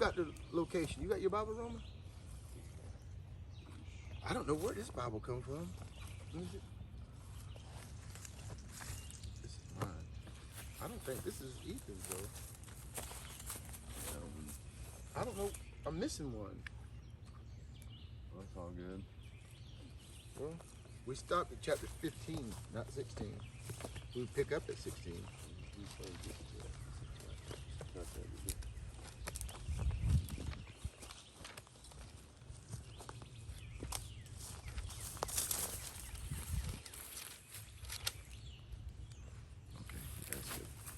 got the location? You got your Bible, Roman? I don't know where this Bible come from. Let me see. This is mine. I don't think this is Ethan's though. I don't know. I'm missing one. Well, that's all good. Well, we stopped at chapter 15, not 16. We pick up at 16.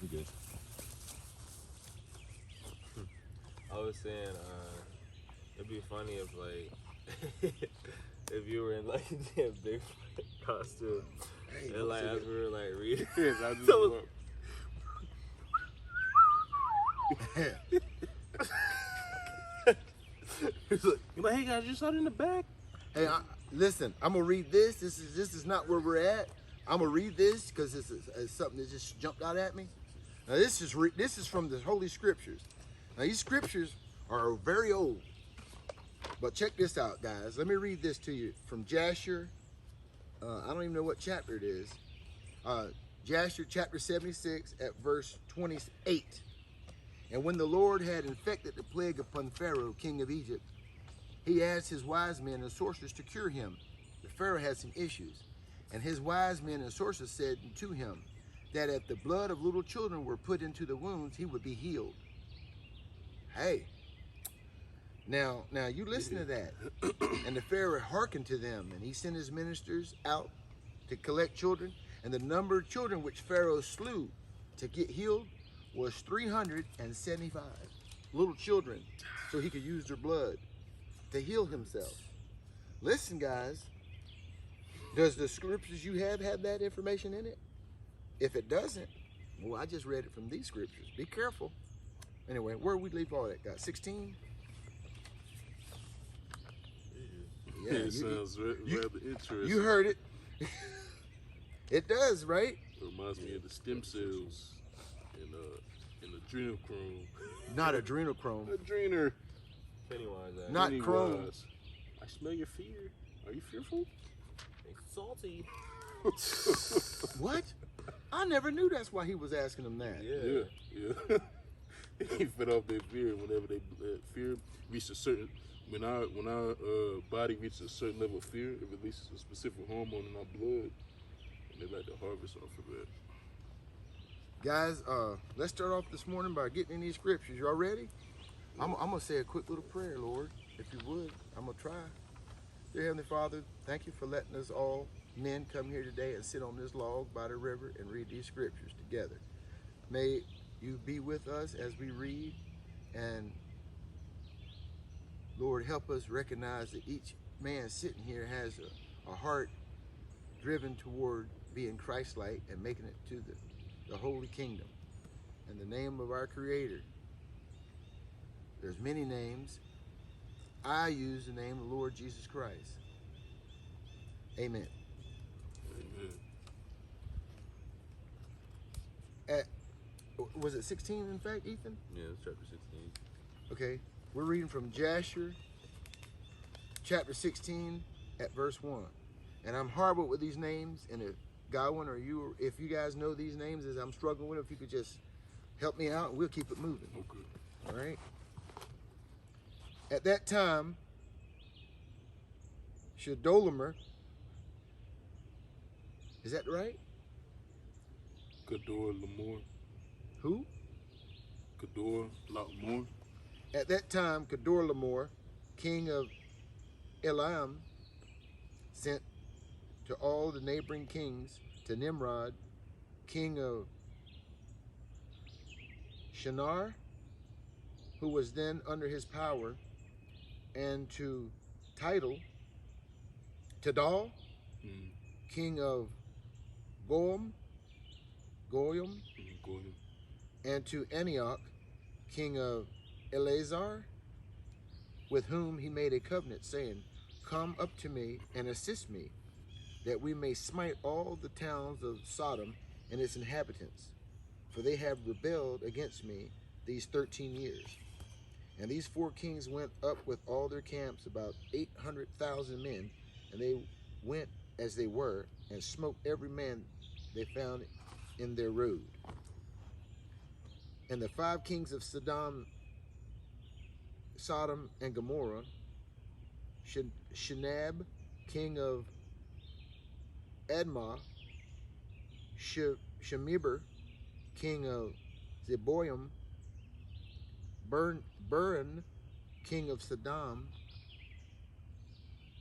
You good? I was saying, it'd be funny if like if you were in like a big costume Hey, and like as we were like reading. Yes, I just So- want- You're like, hey guys, you saw it in the back. Hey, listen, I'm gonna read this. This is not where we're at. I'm gonna read this because it's something that just jumped out at me. Now this is from the Holy Scriptures. Now these scriptures are very old, but check this out, guys. Let me read this to you from Jasher. I don't even know what chapter it is. Jasher chapter 76 at verse 28. And when the Lord had infected the plague upon Pharaoh, king of Egypt, he asked his wise men and sorcerers to cure him. The Pharaoh had some issues. And his wise men and sorcerers said to him that if the blood of little children were put into the wounds, he would be healed. Hey, now you listen to that. And the Pharaoh hearkened to them, and he sent his ministers out to collect children. And the number of children which Pharaoh slew to get healed was 375 little children, so he could use their blood to heal himself. Listen, guys, does the scriptures you have that information in it? If it doesn't, well, I just read it from these scriptures. Be careful. Anyway, where we leave all that, guys? 16? Yeah, it sounds rather interesting. You heard it. It does, right? It reminds me of the stem cells in adrenochrome. Not adrenochrome. Adrenor. Pennywise, Not chrome. Pennywise. I smell your fear. Are you fearful? it's salty. What? I never knew that's why he was asking them that. Yeah. He fed off their fear whenever they fear reaches a certain. When our body reaches a certain level of fear, it releases a specific hormone in our blood, and they like to harvest off of that. Guys, let's start off this morning by getting in these scriptures. Y'all ready? I'm going to say a quick little prayer, Lord, if you would. I'm going to try. Dear Heavenly Father, thank you for letting us all men come here today and sit on this log by the river and read these scriptures together. May you be with us as we read, and Lord, help us recognize that each man sitting here has a heart driven toward being Christ-like and making it to the holy kingdom. In the name of our Creator, there's many names. I use the name of the Lord Jesus Christ. Amen. Amen. Was it 16 in fact, Ethan? Yeah, it's chapter 16. Okay, we're reading from Jasher, chapter 16 at verse 1. And I'm horrible with these names, and if Godwin or you, if you guys know these names as I'm struggling with, if you could just help me out and we'll keep it moving. Okay. All right? At that time, Shedolamer, is that right? Kador Lamore. Who? Kador Lamore. At that time, Kedorlaomer, king of Elam, sent to all the neighboring kings, to Nimrod, king of Shinar, who was then under his power, and to Tidal, Tidal, king of Goyim, Goyim. and to Antioch, king of Eleazar, with whom he made a covenant, saying, come up to me and assist me, that we may smite all the towns of Sodom and its inhabitants, for they have rebelled against me these 13 years. And these 4 kings went up with all their camps, about 800,000 men, and they went as they were, and smote every man they found in their road. And the 5 kings of Sodom and Gomorrah, Shinab, king of Admah, Shemeber, king of Zeboim, Buran, king of Sodom,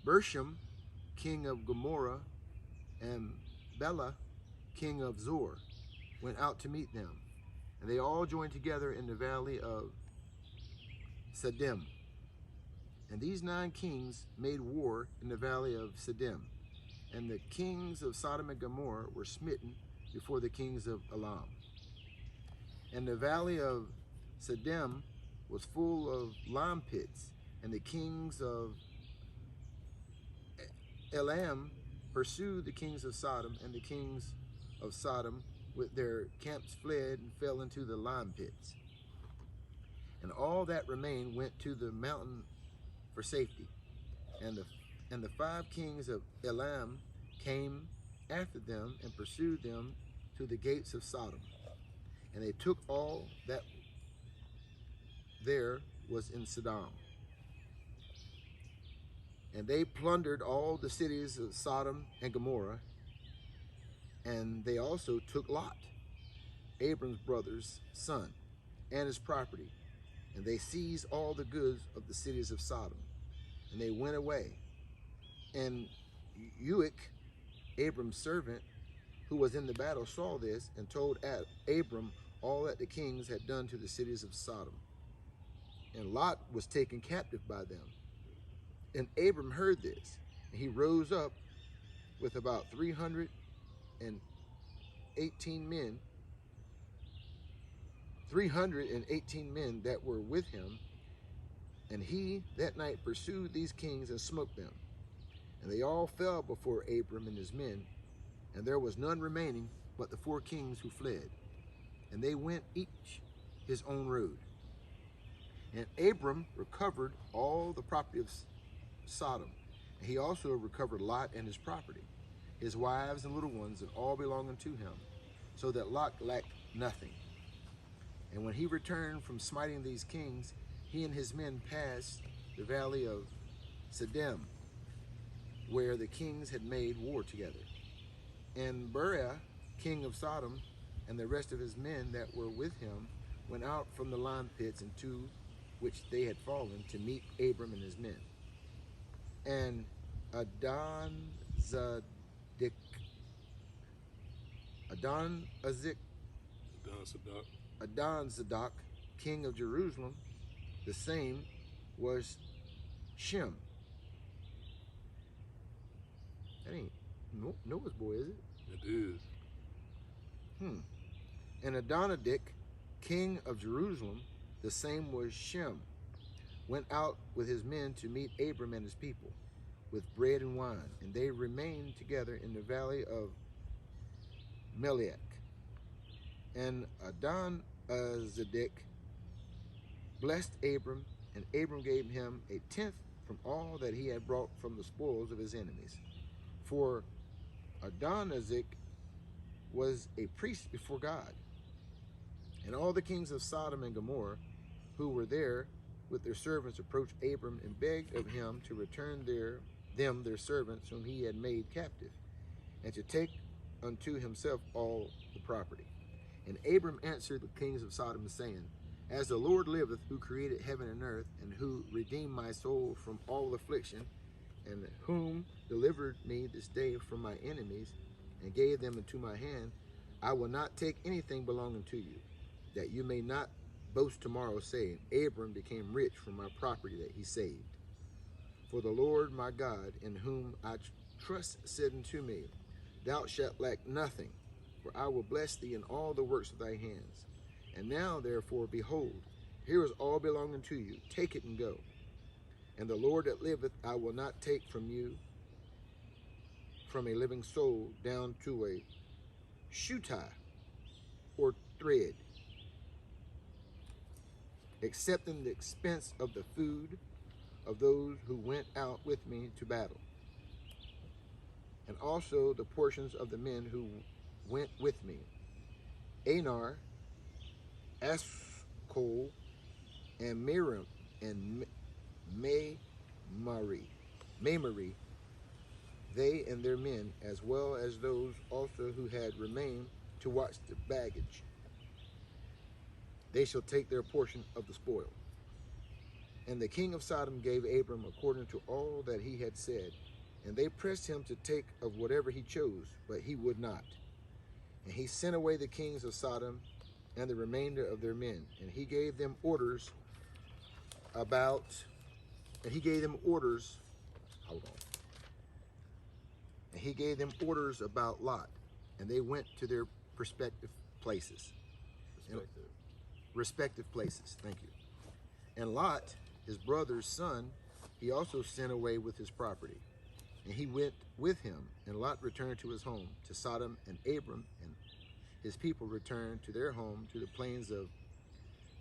Bershom, king of Gomorrah, and Bela, king of Zor, went out to meet them. And they all joined together in the valley of Siddim. And these 9 kings made war in the valley of Siddim. And the kings of Sodom and Gomorrah were smitten before the kings of Elam. And the valley of Siddim was full of lime pits, and the kings of Elam pursued the kings of Sodom, and the kings of Sodom with their camps fled and fell into the lime pits. And all that remained went to the mountain for safety. And the 5 kings of Elam came after them and pursued them to the gates of Sodom. And they took all that there was in Sodom. And they plundered all the cities of Sodom and Gomorrah. And they also took Lot, Abram's brother's son, and his property. And they seized all the goods of the cities of Sodom. And they went away. And Uick, Abram's servant, who was in the battle, saw this and told Abram all that the kings had done to the cities of Sodom. And Lot was taken captive by them. And Abram heard this, and he rose up with about 318 men that were with him, and he that night pursued these kings and smote them. And they all fell before Abram and his men, and there was none remaining but the 4 kings who fled. And they went each his own road. And Abram recovered all the property of Sodom. And he also recovered Lot and his property, his wives and little ones, and all belonging to him, so that Lot lacked nothing. And when he returned from smiting these kings, he and his men passed the valley of Siddim, where the kings had made war together. And Beriah, king of Sodom, and the rest of his men that were with him went out from the lime pits into which they had fallen to meet Abram and his men. And Adonizedek, king of Jerusalem, the same was Shem. That ain't Noah's boy, is it? It is. And Adonizedek, king of Jerusalem, the same was Shem, went out with his men to meet Abram and his people with bread and wine, and they remained together in the valley of Meliach. And Adonizedek blessed Abram, and Abram gave him a tenth from all that he had brought from the spoils of his enemies. For Adonizedek was a priest before God. And all the kings of Sodom and Gomorrah who were there with their servants approached Abram and begged of him to return them their servants whom he had made captive, and to take unto himself all the property. And Abram answered the kings of Sodom, saying, As the Lord liveth, who created heaven and earth, and who redeemed my soul from all affliction, and whom delivered me this day from my enemies, and gave them into my hand, I will not take anything belonging to you, that you may not boast tomorrow, saying, Abram became rich from my property that he saved. For the Lord my God, in whom I trust, said unto me, Thou shalt lack nothing, for I will bless thee in all the works of thy hands. And now, therefore, behold, here is all belonging to you. Take it and go. And the Lord that liveth, I will not take from you, from a living soul, down to a shoe tie or thread. accepting the expense of the food of those who went out with me to battle, and also the portions of the men who went with me, Anar, Ashcol, and Miriam, and Mamari, they and their men, as well as those also who had remained to watch the baggage. They shall take their portion of the spoil. And the king of Sodom gave Abram according to all that he had said, and they pressed him to take of whatever he chose, but he would not. And he sent away the kings of Sodom and the remainder of their men, and he gave them orders about, hold on, and he gave them orders about Lot, and they went to their respective places. Respective places, thank you. And Lot, his brother's son, he also sent away with his property. And he went with him, and Lot returned to his home, to Sodom, and Abram and his people returned to their home, to the plains of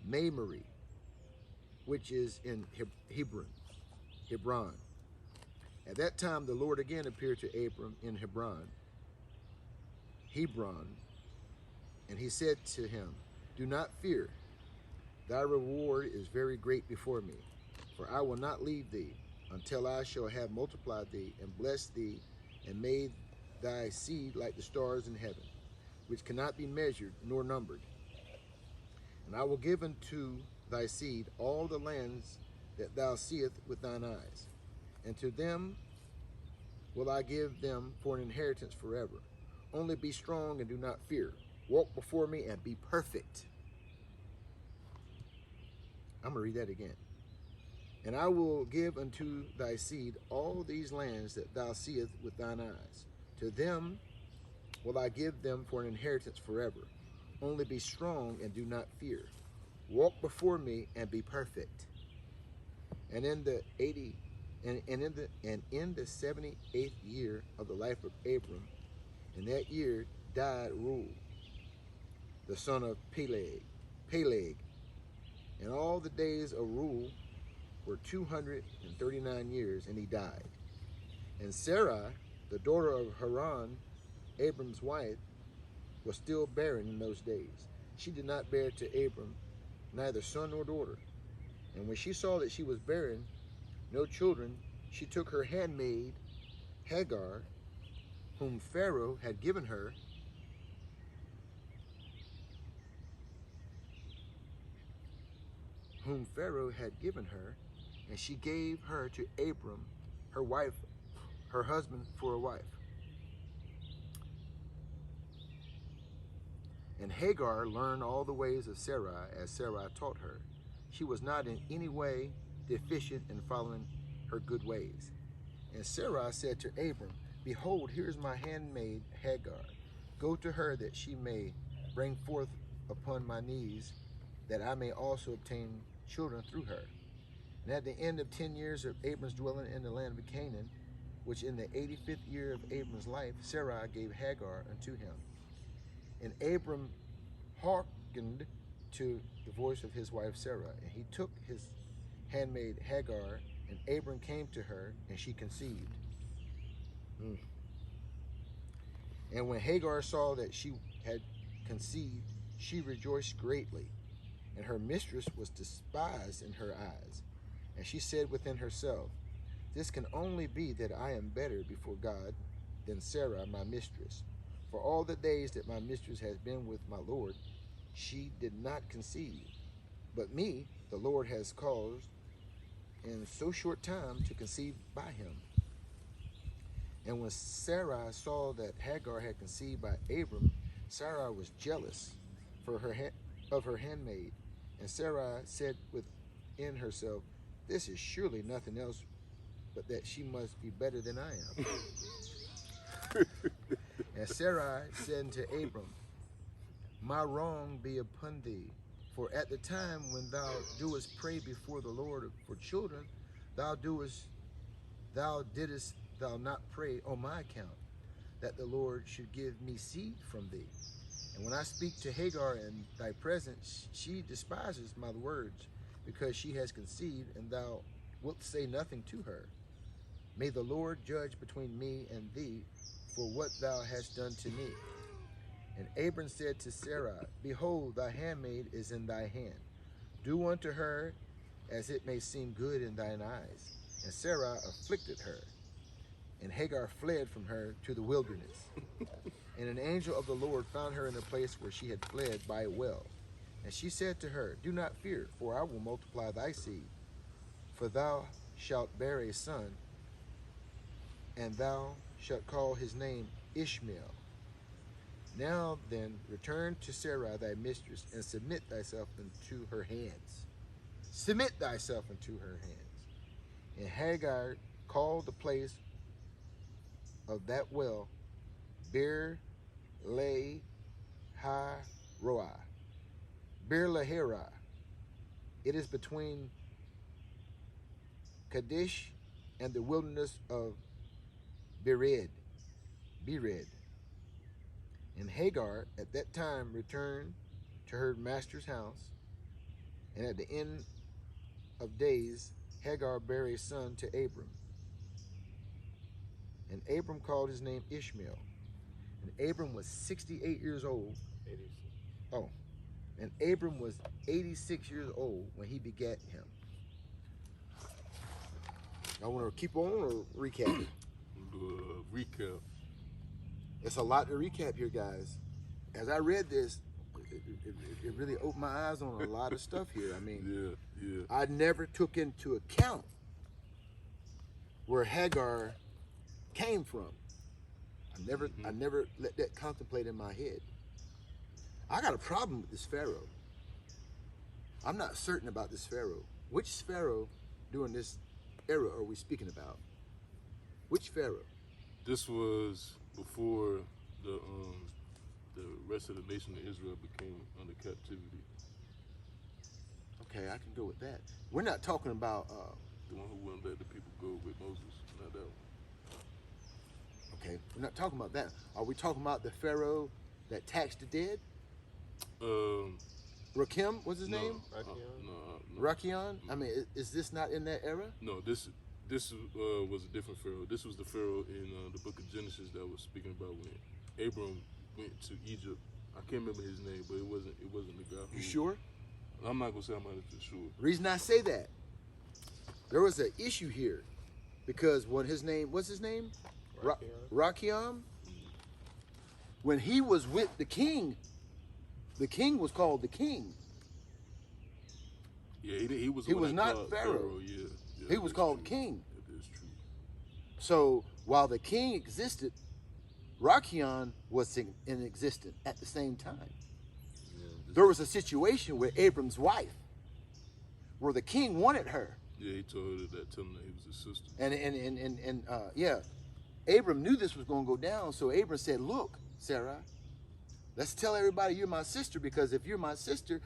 Mamre, which is in Hebron. At that time the Lord again appeared to Abram in Hebron, and he said to him, do not fear, thy reward is very great before me, for I will not leave thee until I shall have multiplied thee and blessed thee and made thy seed like the stars in heaven, which cannot be measured nor numbered. And I will give unto thy seed all the lands that thou seest with thine eyes, and to them will I give them for an inheritance forever. Only be strong and do not fear. Walk before me and be perfect. I'm going to read that again. And I will give unto thy seed all these lands that thou seest with thine eyes. To them will I give them for an inheritance forever. Only be strong and do not fear. Walk before me and be perfect. And in the 78th year of the life of Abram, in that year died Reuel, the son of Peleg. And all the days of Reuel were 239 years, and he died. And Sarai, the daughter of Haran, Abram's wife, was still barren in those days. She did not bear to Abram neither son nor daughter. And when she saw that she was barren, no children, she took her handmaid Hagar, whom Pharaoh had given her, and she gave her to Abram, her husband, for a wife. And Hagar learned all the ways of Sarai as Sarai taught her. She was not in any way deficient in following her good ways. And Sarai said to Abram, behold, here is my handmaid Hagar. Go to her that she may bring forth upon my knees, that I may also obtain children through her. And at the end of 10 years of Abram's dwelling in the land of Canaan, which in the 85th year of Abram's life, Sarai gave Hagar unto him. And Abram hearkened to the voice of his wife Sarah, and he took his handmaid Hagar, and Abram came to her, and she conceived. And when Hagar saw that she had conceived, she rejoiced greatly, and her mistress was despised in her eyes. And she said within herself, this can only be that I am better before God than Sarah my mistress. For all the days that my mistress has been with my Lord, she did not conceive. But me, the Lord has caused in so short time to conceive by him. And when Sarai saw that Hagar had conceived by Abram, Sarai was jealous of her handmaid. And Sarai said within herself, this is surely nothing else but that she must be better than I am. And Sarai said unto Abram, my wrong be upon thee, for at the time when thou doest pray before the Lord for children, thou didst thou not pray on my account, that the Lord should give me seed from thee. And when I speak to Hagar in thy presence, she despises my words, because she has conceived, and thou wilt say nothing to her. May the Lord judge between me and thee for what thou hast done to me. And Abram said to Sarai, Behold, thy handmaid is in thy hand. Do unto her as it may seem good in thine eyes. And Sarai afflicted her. And Hagar fled from her to the wilderness. And an angel of the Lord found her in a place where she had fled by a well. And she said to her, Do not fear, for I will multiply thy seed. For thou shalt bear a son, and thou shalt call his name Ishmael. Now then, return to Sarai thy mistress, and submit thyself into her hands. Submit thyself into her hands. And Hagar called the place of that well Beer Lahai Roi. Beer Lahai. It is between Kadesh and the wilderness of Bered. And Hagar at that time returned to her master's house, and at the end of days Hagar bare a son to Abram. And Abram called his name Ishmael. And Abram was 68 years old. 86. Oh, and Abram was 86 years old when he begat him. I want to keep on or recap it? Do a recap. It's a lot to recap here, guys. As I read this, it really opened my eyes on a lot of stuff here. I mean, Yeah. I never took into account where Hagar came from. I never let that contemplate in my head. I got a problem with this Pharaoh. I'm not certain about this Pharaoh. Which Pharaoh during this era are we speaking about? Which Pharaoh? This was before the rest of the nation of Israel became under captivity. Okay, I can go with that. We're not talking about The one who wouldn't let the people go with Moses, not that one. okay, we're not talking about that. Are we talking about the Pharaoh that taxed the dead? Rakim was his name? No. Rakion? I mean, is this not in that era? No, this was a different Pharaoh. This was the Pharaoh in the Book of Genesis that was speaking about when Abram went to Egypt. I can't remember his name, but it wasn't the guy. You sure? I'm not gonna say I'm 100% sure. Reason I say that, there was an issue here, because what's his name? Rakiam. When he was with the king was called the king. Yeah, he was. He the one was that not called Pharaoh. Yeah, He was that's called true. king. That is true. So while the king existed, Rakion was in existence at the same time. There was a situation with Abram's wife, where the king wanted her, Yeah, he told her that, telling her he was his sister. and Abram knew this was going to go down. So Abram said, "Look, Sarah, let's tell everybody you're my sister, because if you're my sister,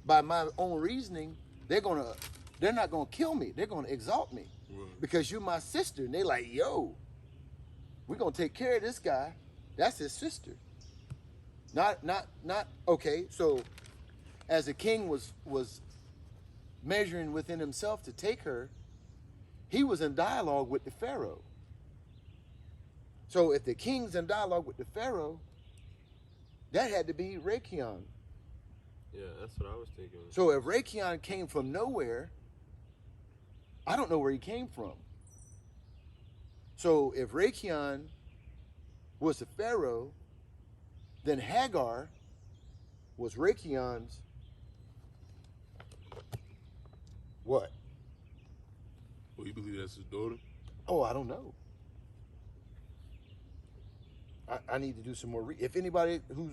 by my own reasoning, they're not gonna kill me. They're gonna exalt me, Right. because you're my sister." And they like, "Yo, we're gonna take care of this guy. That's his sister." Not okay. So, as the king was measuring within himself to take her, he was in dialogue with the Pharaoh. So if the king's in dialogue with the Pharaoh, that had to be Rakion. Yeah, that's what I was thinking. So if Rakion came from nowhere, I don't know where he came from. So if Rakion was the Pharaoh, then Hagar was Rakion's what? Well, you believe that's his daughter? Oh, I don't know. I need to do some more. If anybody who's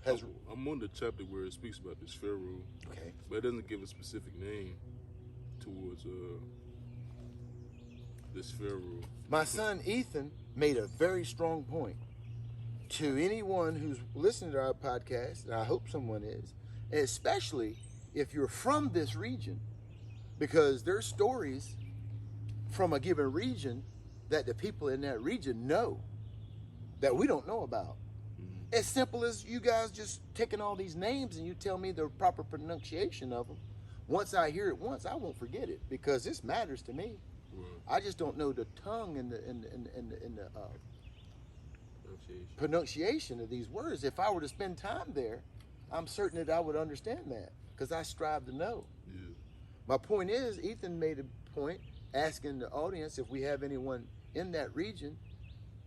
has I'm on the chapter where it speaks about this Pharaoh, okay, but it doesn't give a specific name towards this Pharaoh. my son Ethan made a very strong point to anyone who's listening to our podcast, and I hope someone is, especially if you're from this region, because there's stories from a given region that the people in that region know that we don't know about. Mm-hmm. As simple as you guys just taking all these names and you tell me the proper pronunciation of them. once I hear it once, I won't forget it because this matters to me. Right. I just don't know the tongue and the pronunciation of these words. If I were to spend time there, I'm certain that I would understand that because I strive to know. Yeah. My point is, Ethan made a point asking the audience if we have anyone in that region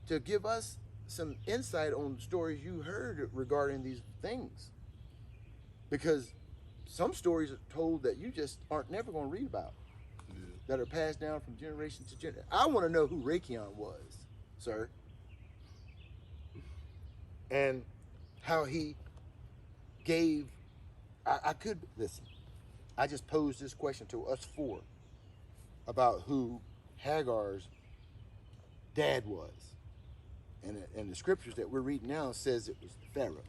to give us some insight on stories you heard regarding these things. Because some stories are told that you just aren't never going to read about, that are passed down from generation to generation. I want to know who Rakion was, sir, and how he gave. I could listen. I just posed this question to us four about who Hagar's dad was, and the scriptures that we're reading now says it was Pharaoh.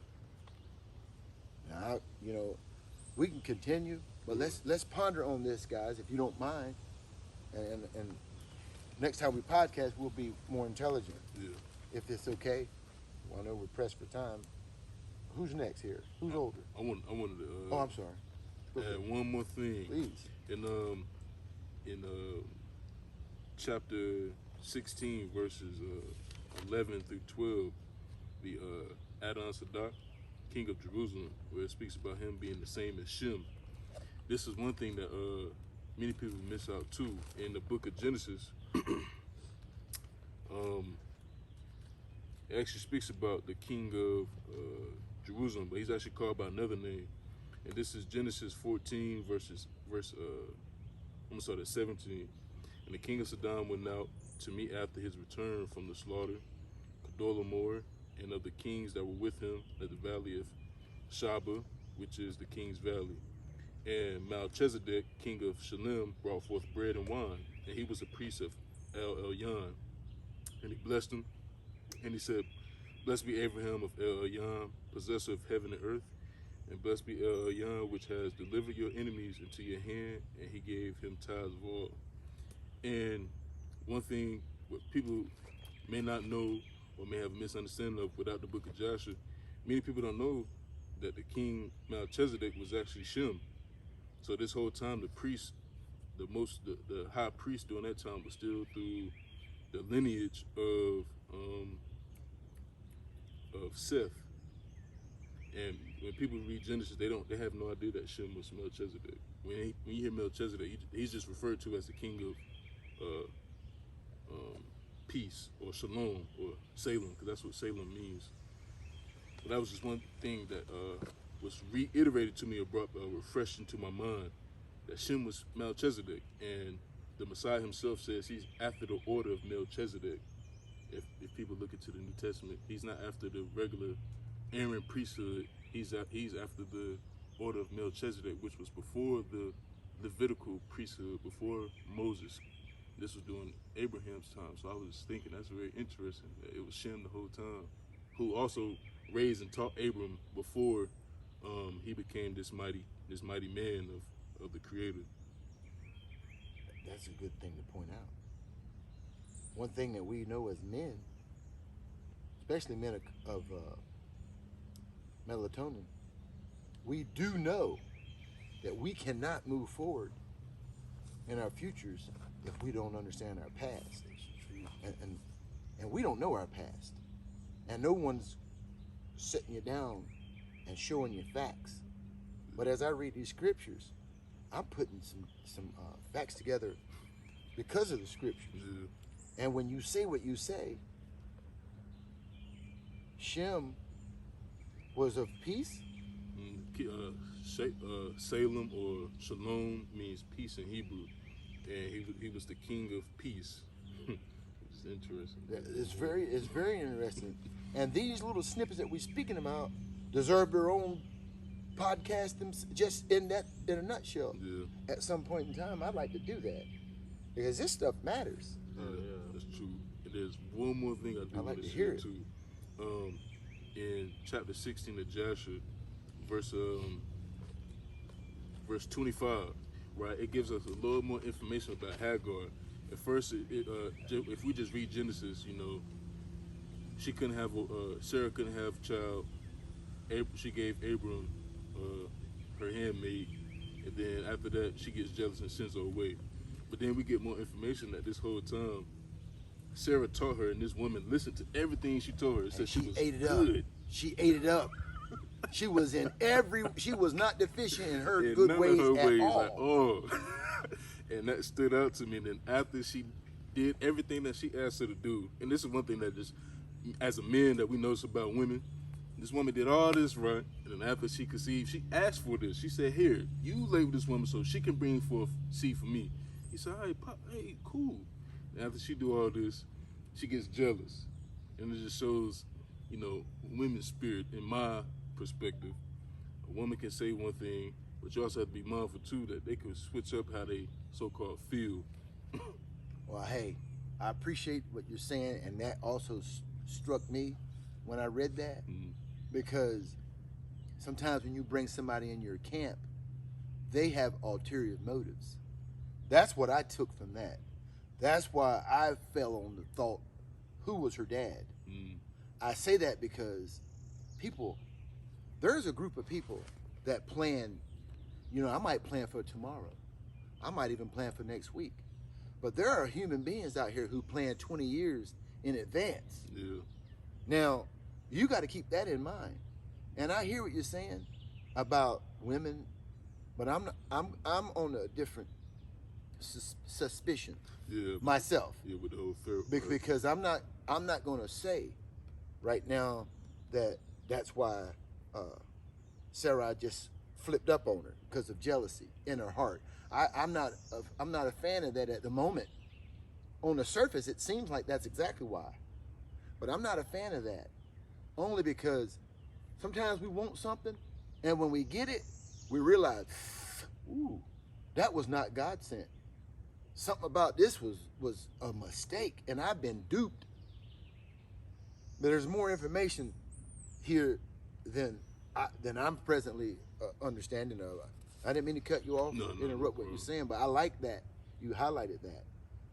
Now, we can continue, but let's ponder on this, guys, if you don't mind. And next time we podcast, we'll be more intelligent. Yeah. If it's okay. Well, I know we're pressed for time. Who's next here? Who's older? I wanted to. Oh, I'm sorry. Go ahead. Add one more thing. Please. In chapter 16, verses 11 through 12, the Adon Sadak, king of Jerusalem, where it speaks about him being the same as Shem. This is one thing that many people miss out too. In the book of Genesis, it actually speaks about the king of Jerusalem, but he's actually called by another name. And this is Genesis 14, verse I'm gonna start at 17. And the king of Sodom went out to meet after his return from the slaughter, Kedorlaomer, and of the kings that were with him at the valley of Shaba, which is the king's valley. And Melchizedek, king of Shalem, brought forth bread and wine, and he was a priest of El Elyon. And he blessed him, and he said, "Blessed be Abraham of El Elyon, possessor of heaven and earth, and blessed be El Elyon, which has delivered your enemies into your hand," and he gave him tithes of all. And one thing what people may not know or may have a misunderstanding of without the book of Jasher, many people don't know that the king Melchizedek was actually Shem. So this whole time, the priest, the high priest during that time was still through the lineage of Seth. And when people read Genesis, they have no idea that Shem was Melchizedek. When you hear Melchizedek, he's just referred to as the king of peace, or shalom, or Salem, because that's what Salem means. But that was just one thing that was reiterated to me or brought refreshed into my mind, that Shem was Melchizedek, and the Messiah himself says he's after the order of Melchizedek. If people look into the New Testament, he's not after the regular Aaron priesthood. He's after the order of Melchizedek, which was before the Levitical priesthood, before Moses. This was during Abraham's time. So I was just thinking that's very interesting. That it was Shem the whole time, who also raised and taught Abram before he became this mighty man of the Creator. That's a good thing to point out. One thing that we know as men, especially men of melatonin, we do know that we cannot move forward in our futures if we don't understand our past. And we don't know our past. And no one's sitting you down and showing you facts. But as I read these scriptures, I'm putting some facts together because of the scriptures. Yeah. And when you say what you say, Shem was of peace. Salem, or Shalom, means peace in Hebrew, and he was the king of peace. It's interesting. It's very interesting. And these little snippets that we're speaking about deserve their own podcast, just in a nutshell. Yeah. At some point in time, I'd like to do that because this stuff matters. Yeah, that's true. And there's one more thing I do want to share too. In chapter 16 of Jasher, verse 25, right? It gives us a little more information about Hagar. At first, if we just read Genesis, she couldn't have Sarah couldn't have a child. She gave Abram her handmaid, and then after that she gets jealous and sends her away. But then we get more information that this whole time Sarah taught her, and this woman listened to everything she told her. It said And she she was ate it good. up. She ate it up. She was she was not deficient in her In good none of ways her at ways, all. like, oh. And that stood out to me. And then after she did everything that she asked her to do, and this is one thing that just, as a man, that we notice about women, this woman did all this right, and then after she conceived, she asked for this. She said, here, you lay with this woman so she can bring forth seed for me. He said, hey, Pop, hey, cool. And after she do all this, she gets jealous. And it just shows, women's spirit in my perspective. A woman can say one thing, but you also have to be mindful too that they can switch up how they so-called feel. Well, hey, I appreciate what you're saying, and that also struck me when I read that, because sometimes when you bring somebody in your camp, they have ulterior motives. That's what I took from that. That's why I fell on the thought, who was her dad? I say that because there's a group of people that plan, I might plan for tomorrow. I might even plan for next week. But there are human beings out here who plan 20 years in advance. Yeah. Now, you got to keep that in mind. And I hear what you're saying about women, but I'm on a different suspicion myself. Yeah, with the whole fair. Because I'm not going to say right now that's why Sarah just flipped up on her because of jealousy in her heart. I'm not a fan of that at the moment. On the surface, it seems like that's exactly why, but I'm not a fan of that. Only because sometimes we want something, and when we get it, we realize, ooh, that was not God sent. Something about this was a mistake, and I've been duped. But there's more information here than I'm presently understanding of. I didn't mean to cut you off, interrupt what you're saying, but I like that you highlighted that.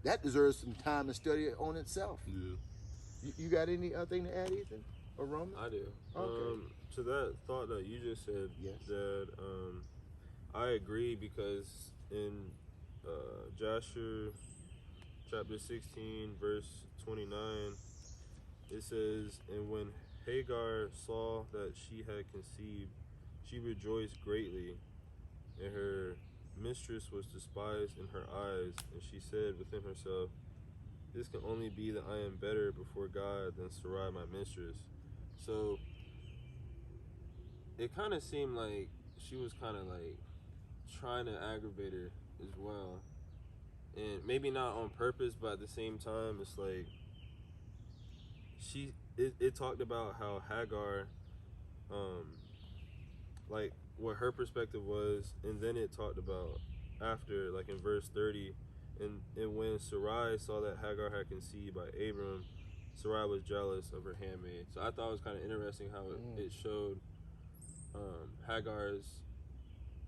That deserves some time to study it on itself. Yeah. You got anything to add, Ethan or Roman? I do. Okay. To that thought that you just said, Yes. that I agree, because in Jasher chapter 16 verse 29, it says, and when Hagar saw that she had conceived, she rejoiced greatly, and her mistress was despised in her eyes, and she said within herself, this can only be that I am better before God than Sarai my mistress. So it kind of seemed like she was kind of like trying to aggravate her as well, and maybe not on purpose, but at the same time, it's like it talked about how Hagar, like what her perspective was, and then it talked about after, like in verse 30, and when Sarai saw that Hagar had conceived by Abram, Sarai was jealous of her handmaid. So I thought it was kind of interesting how it showed Hagar's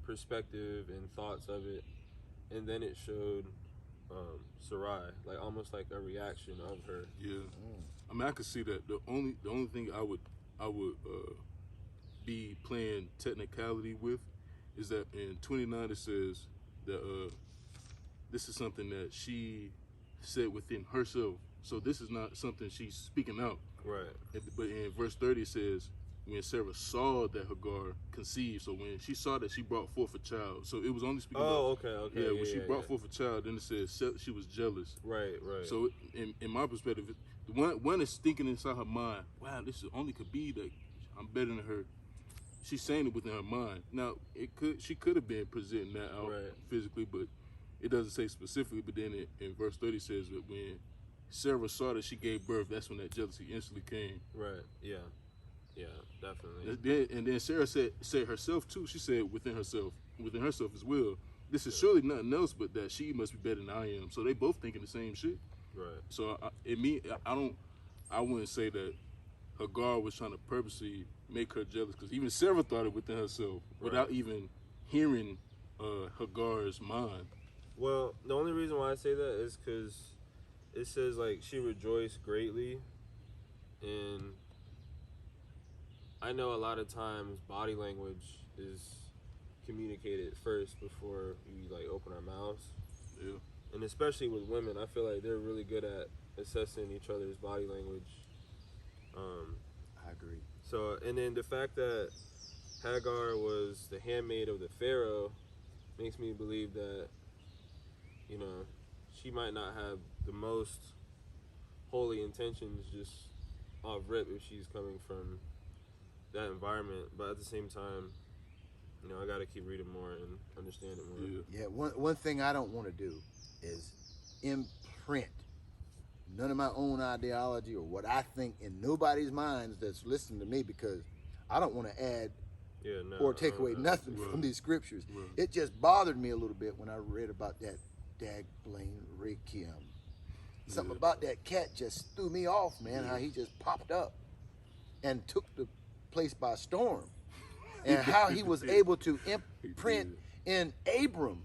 perspective and thoughts of it, and then it showed Sarai, like almost like a reaction of her. Yeah. I mean, I could see that. The only thing I would be playing technicality with is that in 29 it says that this is something that she said within herself. So this is not something she's speaking out. Right. But in verse 30 it says, when Sarah saw that Hagar conceived, so when she saw that she brought forth a child, so it was only speaking about. Okay. Yeah, when she brought forth a child, then it says she was jealous. Right. So in my perspective, the one is thinking inside her mind, wow, this only could be that I'm better than her. She's saying it within her mind. Now, she could have been presenting that out physically, but it doesn't say specifically. But then in verse 30 says that when Sarah saw that she gave birth, that's when that jealousy instantly came. Right. Yeah, definitely. And then Sarah said herself too. She said within herself as well. This is surely nothing else but that she must be better than I am. So they both thinking the same shit. Right. So I wouldn't say that Hagar was trying to purposely make her jealous, because even Sarah thought it within herself without even hearing Hagar's mind. Well, the only reason why I say that is because it says like she rejoiced greatly, and I know a lot of times body language communicate it first before we like open our mouths. Yeah. And especially with women, I feel like they're really good at assessing each other's body language. I agree. So, and then the fact that Hagar was the handmaid of the Pharaoh makes me believe that, you know, she might not have the most holy intentions just off rip if she's coming from that environment. But at the same time, you know, I got to keep reading more and understand it more. Yeah. Yeah, one thing I don't want to do is imprint none of my own ideology or what I think in nobody's minds that's listening to me, because I don't want to add or take away nothing from these scriptures. Right. It just bothered me a little bit when I read about that dag blame Requiem. Something about that cat just threw me off, man. How he just popped up and took the place by storm, and how he was able to imprint in Abram,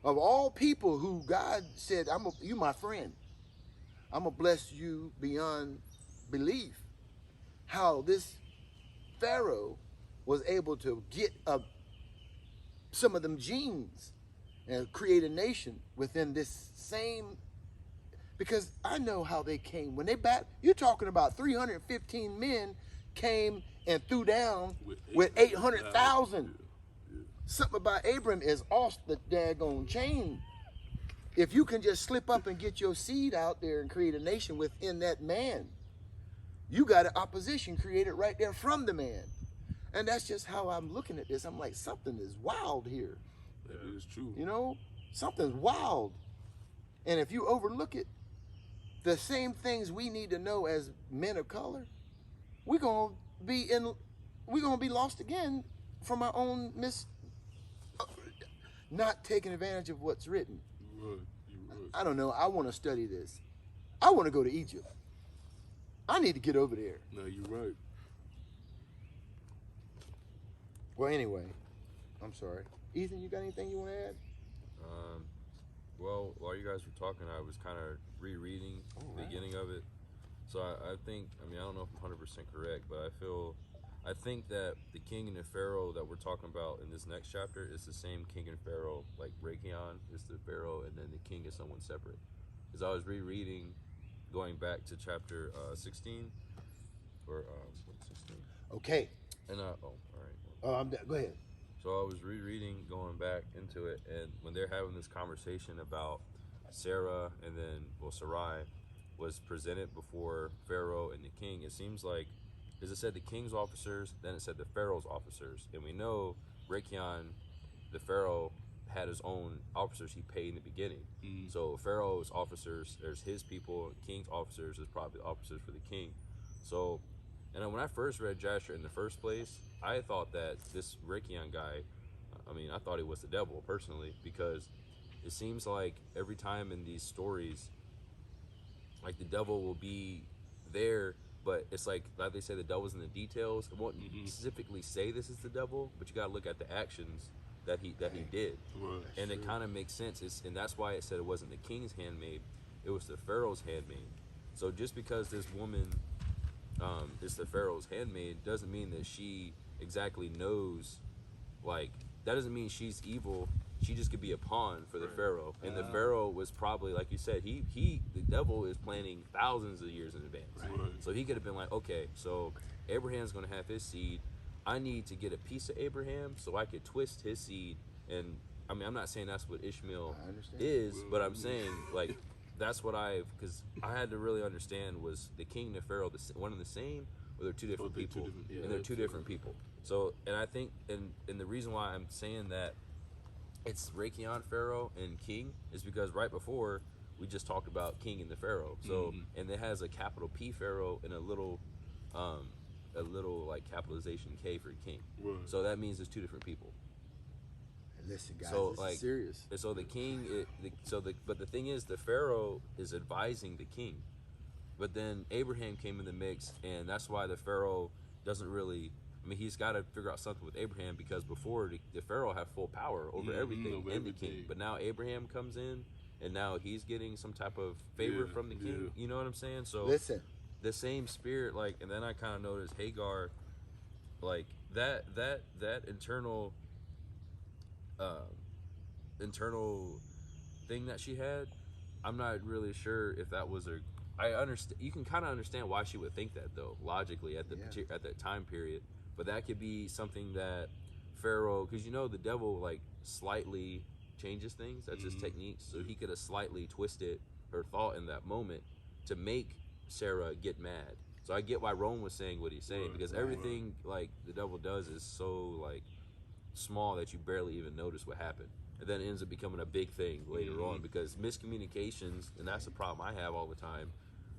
of all people who God said, you my friend. I'm going to bless you beyond belief. How this Pharaoh was able to get some of them genes and create a nation within this same, because I know how they came. When they you're talking about 315 men came and threw down with 800,000. Something about Abram is off the daggone chain. If you can just slip up and get your seed out there and create a nation within that man, you got an opposition created right there from the man. And that's just how I'm looking at this. I'm like, something is wild here. That is true. You know, something's wild. And if you overlook it, the same things we need to know as men of color, we're gonna be lost again from our own not taking advantage of what's written. You're right. I don't know. I want to study this. I want to go to Egypt. I need to get over there. No, you're right. Well, anyway, I'm sorry. Ethan, you got anything you want to add? Well, while you guys were talking, I was kind of rereading the beginning of it. So I think, I don't know if I'm 100% correct, but I think that the king and the pharaoh that we're talking about in this next chapter is the same king and pharaoh, like Rachion is the pharaoh, and then the king is someone separate. Because I was rereading, going back to chapter 16, or 16. Okay. And all right. Go ahead. So I was rereading, going back into it, and when they're having this conversation about Sarah and then, Sarai was presented before Pharaoh and the king, it seems like, as it said the king's officers, then it said the Pharaoh's officers. And we know Rachion, the Pharaoh, had his own officers he paid in the beginning. Mm-hmm. So Pharaoh's officers, there's his people, king's officers is probably the officers for the king. So, and then when I first read Jasher in the first place, I thought that this Rachion guy, I thought he was the devil personally, because it seems like every time in these stories, like the devil will be there, but it's like they say, the devil's in the details. It won't specifically say this is the devil, but you gotta look at the actions that he did, Right. and it kind of makes sense. And that's why it said it wasn't the king's handmaid, it was the Pharaoh's handmaid. So just because this woman is the Pharaoh's handmaid doesn't mean that she exactly knows, like, that doesn't mean she's evil. She just could be a pawn for the Pharaoh. And the Pharaoh was probably, like you said, the devil is planning thousands of years in advance. Right. So he could have been like, okay, so Abraham's going to have his seed. I need to get a piece of Abraham so I could twist his seed. And I'm not saying that's what Ishmael is, but I'm saying, like, that's what because I had to really understand, was the king and the Pharaoh one and the same, or they're two different people? And they're two different people. So, and I think, and the reason why I'm saying that it's Rachion, Pharaoh, and king is because right before we just talked about king and the Pharaoh. So, and it has a capital P Pharaoh and a little like capitalization K for king. Right. So that means it's two different people. Listen, guys, So, this like, is serious. So the king, but the thing is, the Pharaoh is advising the king, but then Abraham came in the mix, and that's why the Pharaoh doesn't really. He's got to figure out something with Abraham, because before the Pharaoh had full power over everything and the king, but now Abraham comes in, and now he's getting some type of favor from the king. You know what I'm saying? So Listen, the same spirit, like, and then I kind of noticed Hagar, like that internal internal thing that she had. I'm not really sure if that was her. I understand. You can kind of understand why she would think that, though, logically at the at that time period. But that could be something that Pharaoh, because the devil like slightly changes things. That's his technique. So he could have slightly twisted her thought in that moment to make Sarah get mad. So I get why Rome was saying what he's saying, because everything like the devil does is so like small that you barely even notice what happened, and then it ends up becoming a big thing later on, because miscommunications, and that's the problem I have all the time.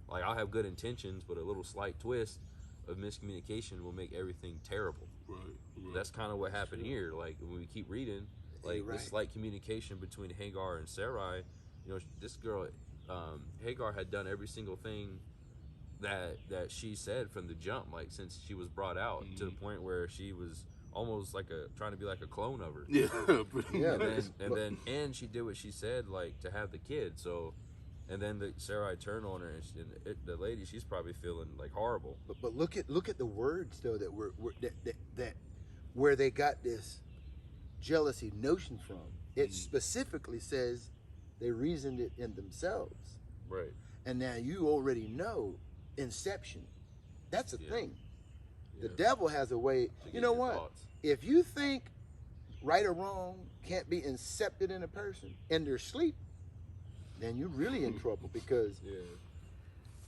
Like, I'll have good intentions, but a little slight twist of miscommunication will make everything terrible. Right. That's kind of what happened here. Like, when we keep reading, like this slight communication between Hagar and Sarai, this girl, Hagar had done every single thing that she said from the jump, like since she was brought out, to the point where she was almost like trying to be like a clone of her. And she did what she said, like to have the kid. So, and then Sarai turned on her, and the lady, she's probably feeling like horrible. But look at the words though that that where they got this jealousy notion from. It specifically says they reasoned it in themselves. Right. And now you already know inception. That's a thing. The devil has a way. You know what? Thoughts. If you think right or wrong can't be incepted in a person in their sleep, then you're really in trouble, because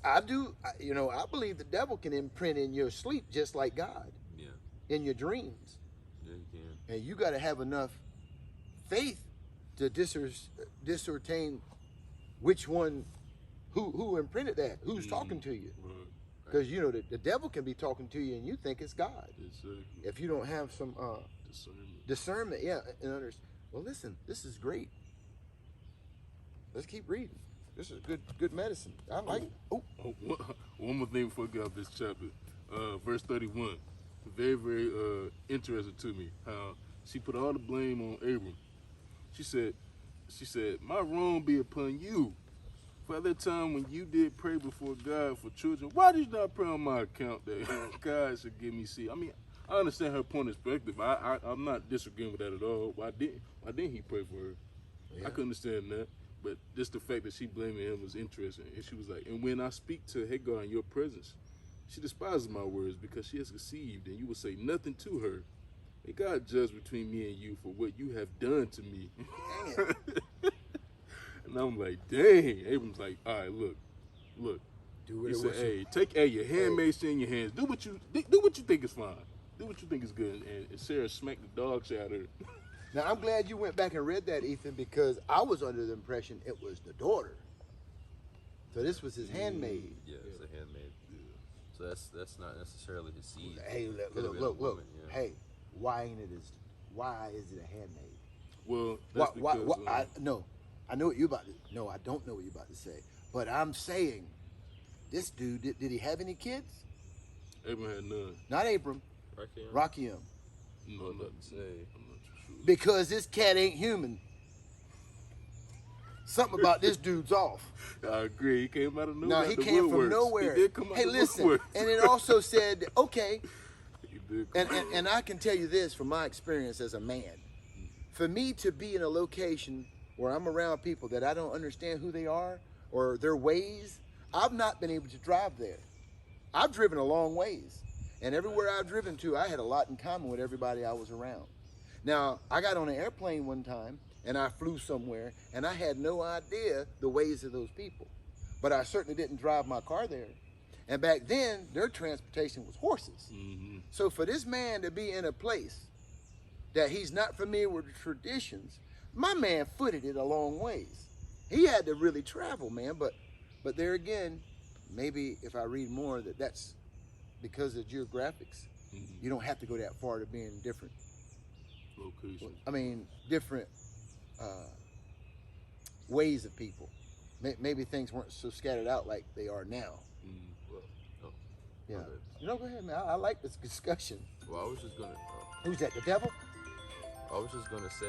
I believe the devil can imprint in your sleep just like God. Yeah. In your dreams. Yeah, you can. And you got to have enough faith to discern which one, who imprinted that, who's talking to you. Because the devil can be talking to you and you think it's God. Exactly. If you don't have some discernment, and understand. Well, listen, this is great. Let's keep reading. This is good medicine. I like. One more thing before we get off this chapter. Verse 31. Very, very interesting to me. How she put all the blame on Abram. She said, my wrong be upon you. For that time when you did pray before God for children, why did you not pray on my account that God should give me seed? I mean, I understand her point of perspective. I'm not disagreeing with that at all. Why didn't he pray for her? Yeah. I could understand that. But just the fact that she blaming him was interesting. And she was like, and when I speak to Hagar in your presence, she despises my words because she has conceived, and you will say nothing to her. May God judge between me and you for what you have done to me. And I'm like, dang. Abram's like, all right, look. Do he said, take your handmaid's in your hands. Do what you think is fine. Do what you think is good. And Sarah smacked the dog shit out of her. Now, I'm glad you went back and read that, Ethan, because I was under the impression it was the daughter. So this was his handmaid. Yeah, it's a handmaid. Yeah. So that's not necessarily his seed. Hey, look. Hey, why is it a handmaid? Well, that's because... I know what you're about to... No, I don't know what you're about to say. But I'm saying, this dude, did he have any kids? Abram had none. Not Abram. Rachiam. No, I'm not too sure. Because this cat ain't human. Something about this dude's off. I agree. He came out of nowhere. No, he came from nowhere. He did come out hey, of listen. nowhere. And it also said, okay. He did come out. And I can tell you this from my experience as a man. For me to be in a location where I'm around people that I don't understand who they are or their ways, I've not been able to drive there. I've driven a long ways. And everywhere I've driven to, I had a lot in common with everybody I was around. Now, I got on an airplane one time, and I flew somewhere, and I had no idea the ways of those people. But I certainly didn't drive my car there. And back then, their transportation was horses. Mm-hmm. So for this man to be in a place that he's not familiar with the traditions, my man footed it a long ways. He had to really travel, man. But there again, maybe if I read more, that's because of geographics. Mm-hmm. You don't have to go that far to be in different locations. I mean, different ways of people. Maybe things weren't so scattered out like they are now. Yeah. Go ahead, man. I like this discussion. Well, I was just gonna. Who's that? The devil? I was just gonna say.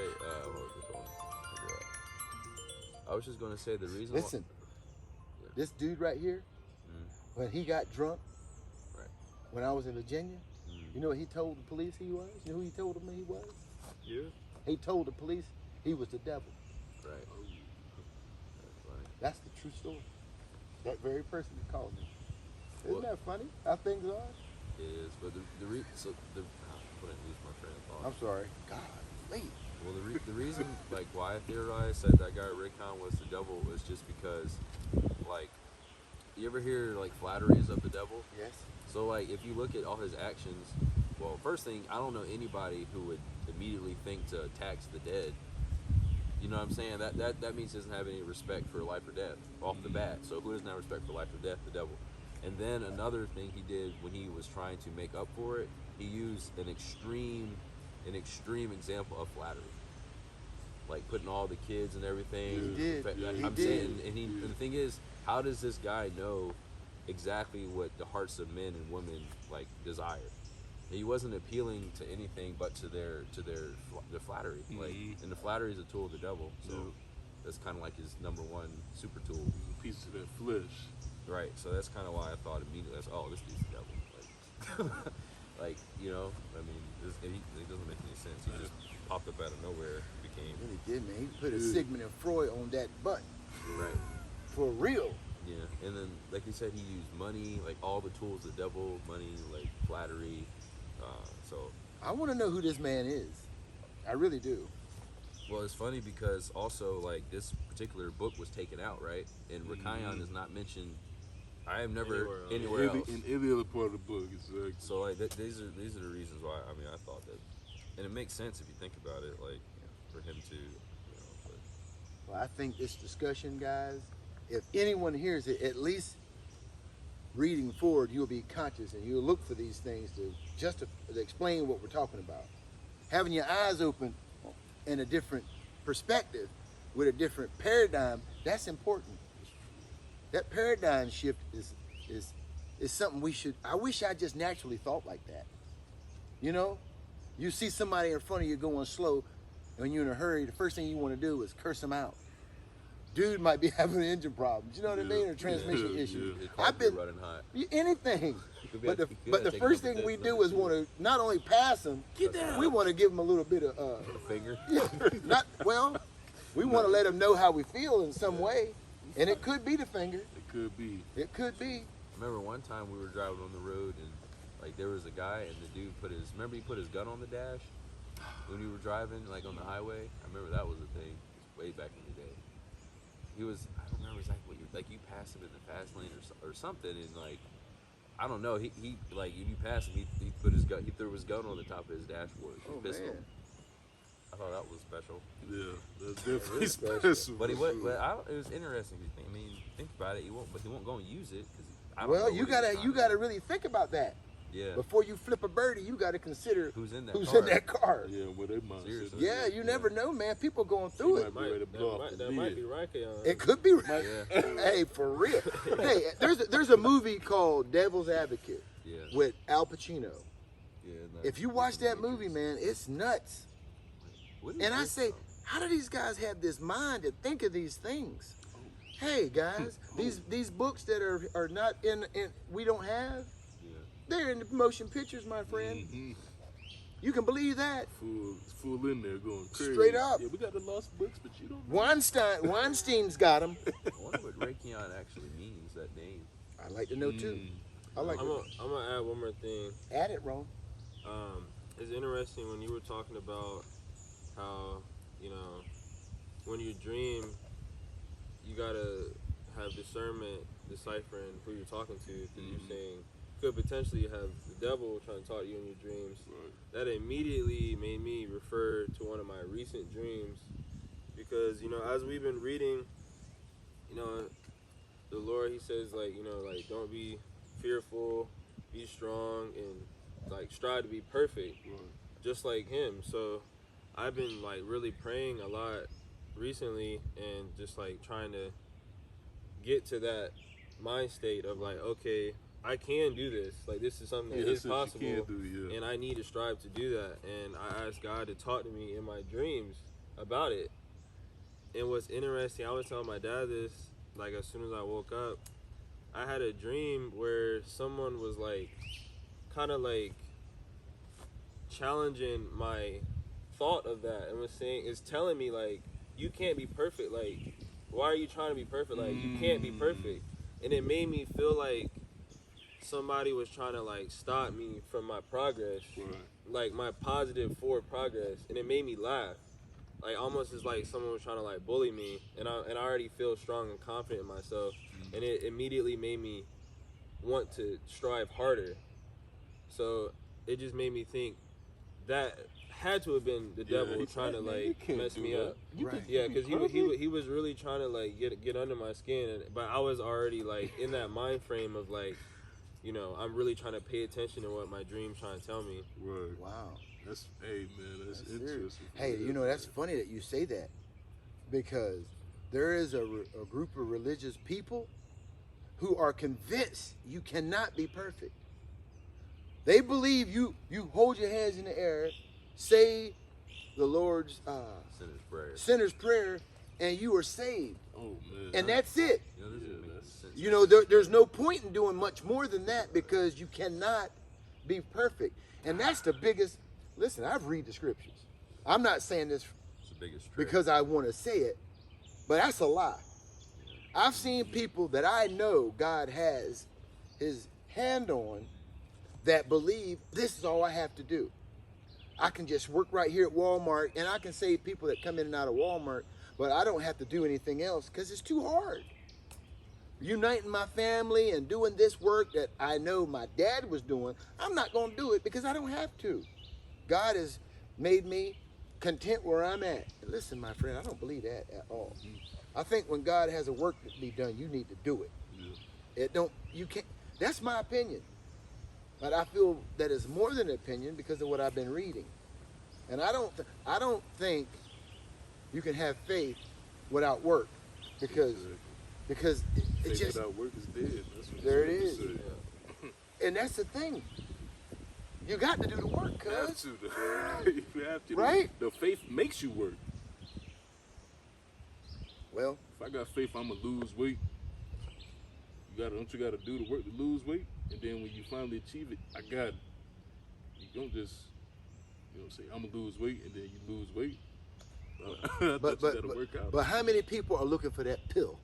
I was just gonna say the reason. Listen, this dude right here, when he got drunk, when I was in Virginia, you know what he told the police he was? You know who he told them he was? Yeah. he told the police he was the devil. Right. That's funny. That's the true story. That very person that called me. Isn't Well- that funny? How things are? It is, but I couldn't lose my train of thought. I'm sorry. God, wait. Well, the reason, like, why I theorized that guy Rickon was the devil was just because, like, you ever hear, like, flatteries of the devil? Yes. So, like, if you look at all his actions, well, first thing, I don't know anybody who would immediately think to tax the dead. You know what I'm saying? That means he doesn't have any respect for life or death off the bat. So who doesn't have respect for life or death? The devil. And then another thing he did when he was trying to make up for it, he used an extreme example of flattery, like putting all the kids and everything. He did. I'm He did. saying, and the thing is, how does this guy know exactly what the hearts of men and women like desire? He wasn't appealing to anything but to their flattery. Like, and the flattery is a tool of the devil. So that's kind of like his number one super tool. A piece of that flesh. Right. So that's kind of why I thought immediately, oh, this dude's the devil. Like, like, you know, I mean, it doesn't make any sense. He just popped up out of nowhere, became Really did, man. He put a Sigmund and Freud on that butt. right. For real. Yeah, and then like you said, he used money, like all the tools of the devil, money, like flattery. So, I want to know who this man is. I really do. well, it's funny because also like this particular book was taken out, right? And Rikayon is not mentioned. I have never anywhere else. In any other part of the book, exactly. So like these are the reasons why. I mean, I thought that, and it makes sense if you think about it. Like for him to, you know. But, Well, I think this discussion, guys, if anyone hears it, at least reading forward, you'll be conscious and you'll look for these things to explain what we're talking about. Having your eyes open in a different perspective with a different paradigm, that's important. That paradigm shift is something we should, I wish I just naturally thought like that. You know, you see somebody in front of you going slow, and when you're in a hurry, the first thing you want to do is curse them out. Dude might be having engine problems, you know what I mean, or transmission issues. his car I've could been be running hot. anything, could be but at- the he could have taken first him thing to we death do with is it, want to not only pass them, we want to give them a little bit of Finger. not well, we want to let them know how we feel in some way, and it could be the finger, It could be. it could be. I remember one time we were driving on the road and like there was a guy and the dude remember he put his gun on the dash when we were driving like on the highway. I remember that was a thing way back in the day. He was, I don't remember exactly what you passed him in the fast lane or something, and like I don't know, he like if you passed him, he threw his gun on the top of his dashboard, his pistol. Man. I thought that was special. Yeah, that's definitely is special. special. But he for was, sure. it was interesting. I mean, think about it. He won't go and use it because I don't Well, know you what he was gotta trying you to gotta do. really think about that Yeah. before you flip a birdie. You gotta consider Who's in that who's car? in that car. Yeah, well, they mindset. Seriously. Yeah, you never know, man. People going through He it. might be ready to blow off the That might be lid. Rikayon. It could be right. Yeah. Hey, for real. Hey, there's a movie called Devil's Advocate Yeah. with Al Pacino. Yeah. If you watch that movie, man, it's nuts. What is And I this say, from? how do these guys have this mind to think of these things? Hey, guys, these books that are not in we don't have, Yeah. they're in the motion pictures, my friend. Mhm. You can believe that. Full in there going crazy. Straight up. Yeah, we got the lost books, but you don't know. Weinstein's got them. I wonder what Raytheon actually means, that name. I'd like to know too. I like I'm to gonna add one more thing. add it, Ron. It's interesting when you were talking about how, you know, when you dream, you gotta have discernment, deciphering who you're talking to, because you're saying could potentially have the devil trying to talk to you in your dreams. Right. That immediately made me refer to one of my recent dreams, because, you know, as we've been reading, you know, the Lord, he says, like, you know, like, don't be fearful, be strong, and like strive to be perfect, just like him. So I've been like really praying a lot recently, and just like trying to get to that mind state of like, okay, I can do this. Like, this is something that is that's what possible, you can do, yeah. and I need to strive to do that. And I asked God to talk to me in my dreams about it. And what's interesting, I was telling my dad this, like, as soon as I woke up, I had a dream where someone was like, kind of like challenging my thought of that and was saying, is telling me like, you can't be perfect. Like, why are you trying to be perfect? Like, you can't be perfect. And it made me feel like somebody was trying to like stop me from my progress, like my positive forward progress, and it made me laugh. Like almost as like someone was trying to like bully me, and I already feel strong and confident in myself, and it immediately made me want to strive harder. So it just made me think that had to have been the devil trying to like mess me up. Right. Yeah, because he was really trying to like get under my skin, but I was already like in that mind frame of like, you know, I'm really trying to pay attention to what my dream's trying to tell me. Right. Wow. That's that's interesting. Hey, you know, that's funny that you say that, because there is a group of religious people who are convinced you cannot be perfect. They believe you hold your hands in the air, say the Lord's sinner's prayer, and you are saved. Oh man. And that's it. You know, this doesn't make sense. You know, there's no point in doing much more than that, because you cannot be perfect. And that's the biggest. Listen, I've read the scriptures. I'm not saying this It's the biggest trick. because I want to say it, but that's a lie. I've seen people that I know God has his hand on that believe this is all I have to do. I can just work right here at Walmart, and I can save people that come in and out of Walmart, but I don't have to do anything else because it's too hard. Uniting my family and doing this work that I know my dad was doing, I'm not going to do it because I don't have to. God has made me content where I'm at. And listen, my friend, I don't believe that at all. I think when God has a work to be done, you need to do it. You can't, that's my opinion. But I feel that it's more than an opinion because of what I've been reading. And I don't think you can have faith without work, because it's Faith just, without work is dead. That's what there it the is. scripture say. And that's the thing. You got to do the work, You have cuz. to. You have to. Right? The faith makes you work. Well, If I got faith, I'm gonna lose weight. Don't you gotta do the work to lose weight? And then when you finally achieve it, I got it. You don't just, say I'm gonna lose weight and then you lose weight. I thought you gotta work out. but how many people are looking for that pill?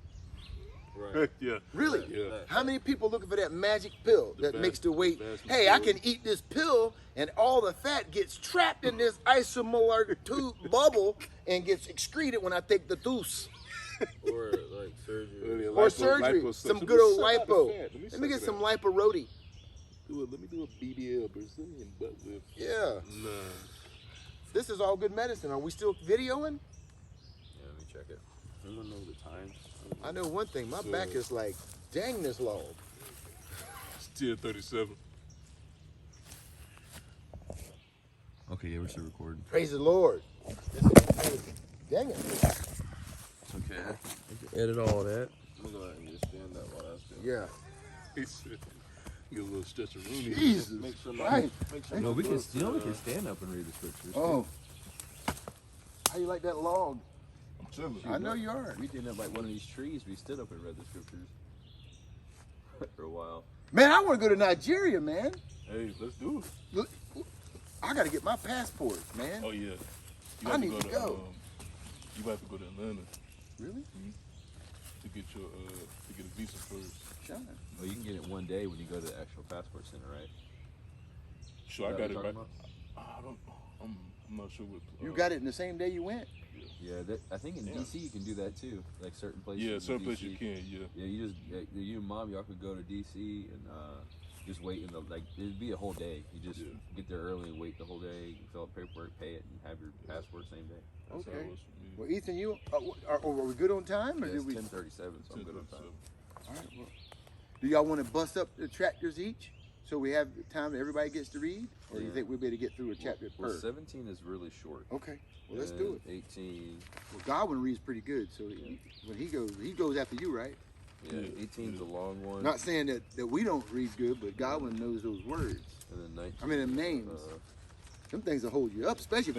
Right. Yeah. Really? Yeah. How many people looking for that magic pill that vast- makes the weight? vast Hey, I majority. can eat this pill and all the fat gets trapped in this isomolar tube bubble and gets excreted when I take the deuce. Or like surgery. Or surgery. Some good old lipo. Let me get some liporoti. Let me do a BBL, Brazilian butt lift. Yeah. Nah. This is all good medicine. Are we still videoing? Yeah, let me check it. I don't know the times. I know one thing. My So- back is like, dang this long. It's 10:37. Okay, yeah, we're still recording. Praise the Lord. Dang it. It's okay. I can edit all that. I'm gonna go ahead and just stand up while that's doing. Yeah. He said, get a little stretch of Rooney. Jesus. Make sure Right. No, we can. You know, we can stand up and read the scriptures. Oh. How you like that log? I'm chilling. I know you are. We did up like one of these trees. We stood up and read the scriptures for a while. Man, I want to go to Nigeria, man. Hey, let's do it. Look, I got to get my passport, man. Oh yeah. You I have need to go. You have to go to Atlanta Really? to get a visa first. Shut Well, you can get it one day when you go to the actual passport center, right? Sure, I Is got that it what right. you're I don't. I'm not sure what. You got it in the same day you went? Yeah, I think in Yeah. DC you can do that too. Like certain places. Yeah, in certain DC. places you can. Yeah. Yeah, you and mom, y'all could go to DC and just wait in the it'd be a whole day. You just Yeah. get there early and wait the whole day, fill out paperwork, pay it, and have your passport same day. That's how Okay. it was for me. Well, Ethan, you are we good on time, or Yeah, did it's we? 10:37, so I'm good on time. All right. Well, do y'all want to bust up the chapters each, so we have time that everybody gets to read, or do you Yeah. think we'll be able to get through a chapter Well, per? 17 is really short. Okay. Well, let's do it. 18. Well, Godwin reads pretty good, so when he goes after you, right? Yeah, 18 is a long one. Not saying that we don't read good, but Godwin knows those words. And then 19. I mean, the names. Them things will hold you up, especially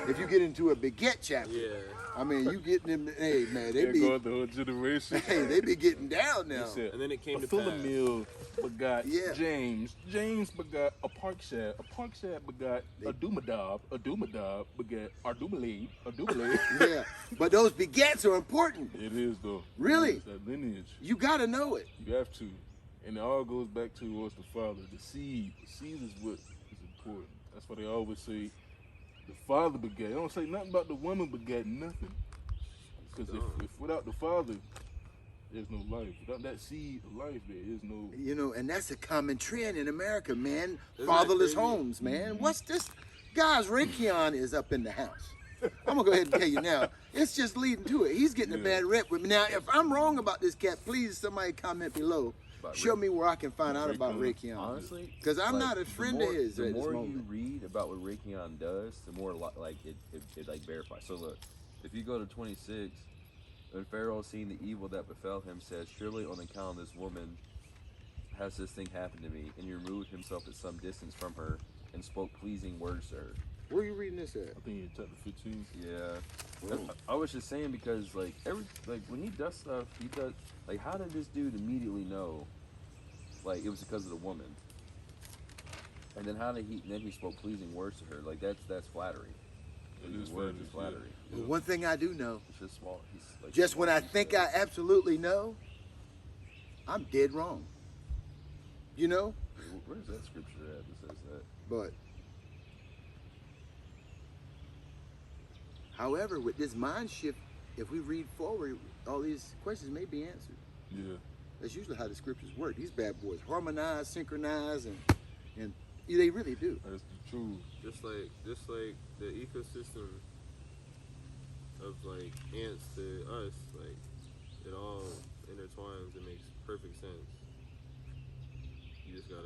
if you get into a beget chapter. Yeah. I mean, you getting them. Hey man, they They're be going the whole generation. hey, they be getting down now. Said, And then it came to Philemil begot Yeah. James. James begot a Parkshad. A Parkshad begot a Dumadab. A Dumadab begot Ardumalade. A Dumalade. Yeah, but those begets are important. It is though. Really? It's that lineage. You gotta know it. You have to. And it all goes back towards the father. The seed. The seed is what is important. That's why they always say the father begat. They don't say nothing about the woman begat nothing. Because if without the father, there's no life. Without that seed of life, there is no. You know, and that's a common trend in America, man. Isn't Fatherless that crazy? homes, man. What's this? Guys, Raytheon is up in the house. I'm gonna go ahead and tell you now. It's just leading to it. He's getting a bad rep with me. Now, if I'm wrong about this cat, please somebody comment below. Show me where I can find out about Raytheon. Honestly, because I'm like, not a friend of his The at this more you moment. read about what Raytheon does, the more like it like verifies. So look, if you go to 26, when Pharaoh seeing the evil that befell him, says, "Surely on account of this woman has this thing happened to me," and he removed himself at some distance from her and spoke pleasing words to her. Where are you reading this at? I think in chapter 15. Yeah, I was just saying because like when he does stuff, he does like how did this dude immediately know? Like it was because of the woman, and then then he spoke pleasing words to her. Like that's flattery. It is Words is flattery, flattery. yeah. Well, one thing I do know, It's just small. He's like just when I think I absolutely know, I'm dead wrong. You know? Where's that scripture at that says that? But however, with this mind shift, if we read forward, all these questions may be answered. Yeah. That's usually how the scriptures work. These bad boys harmonize, synchronize, and they really do. That's the truth. Just like the ecosystem of like ants to us, like it all intertwines. It makes perfect sense. You just gotta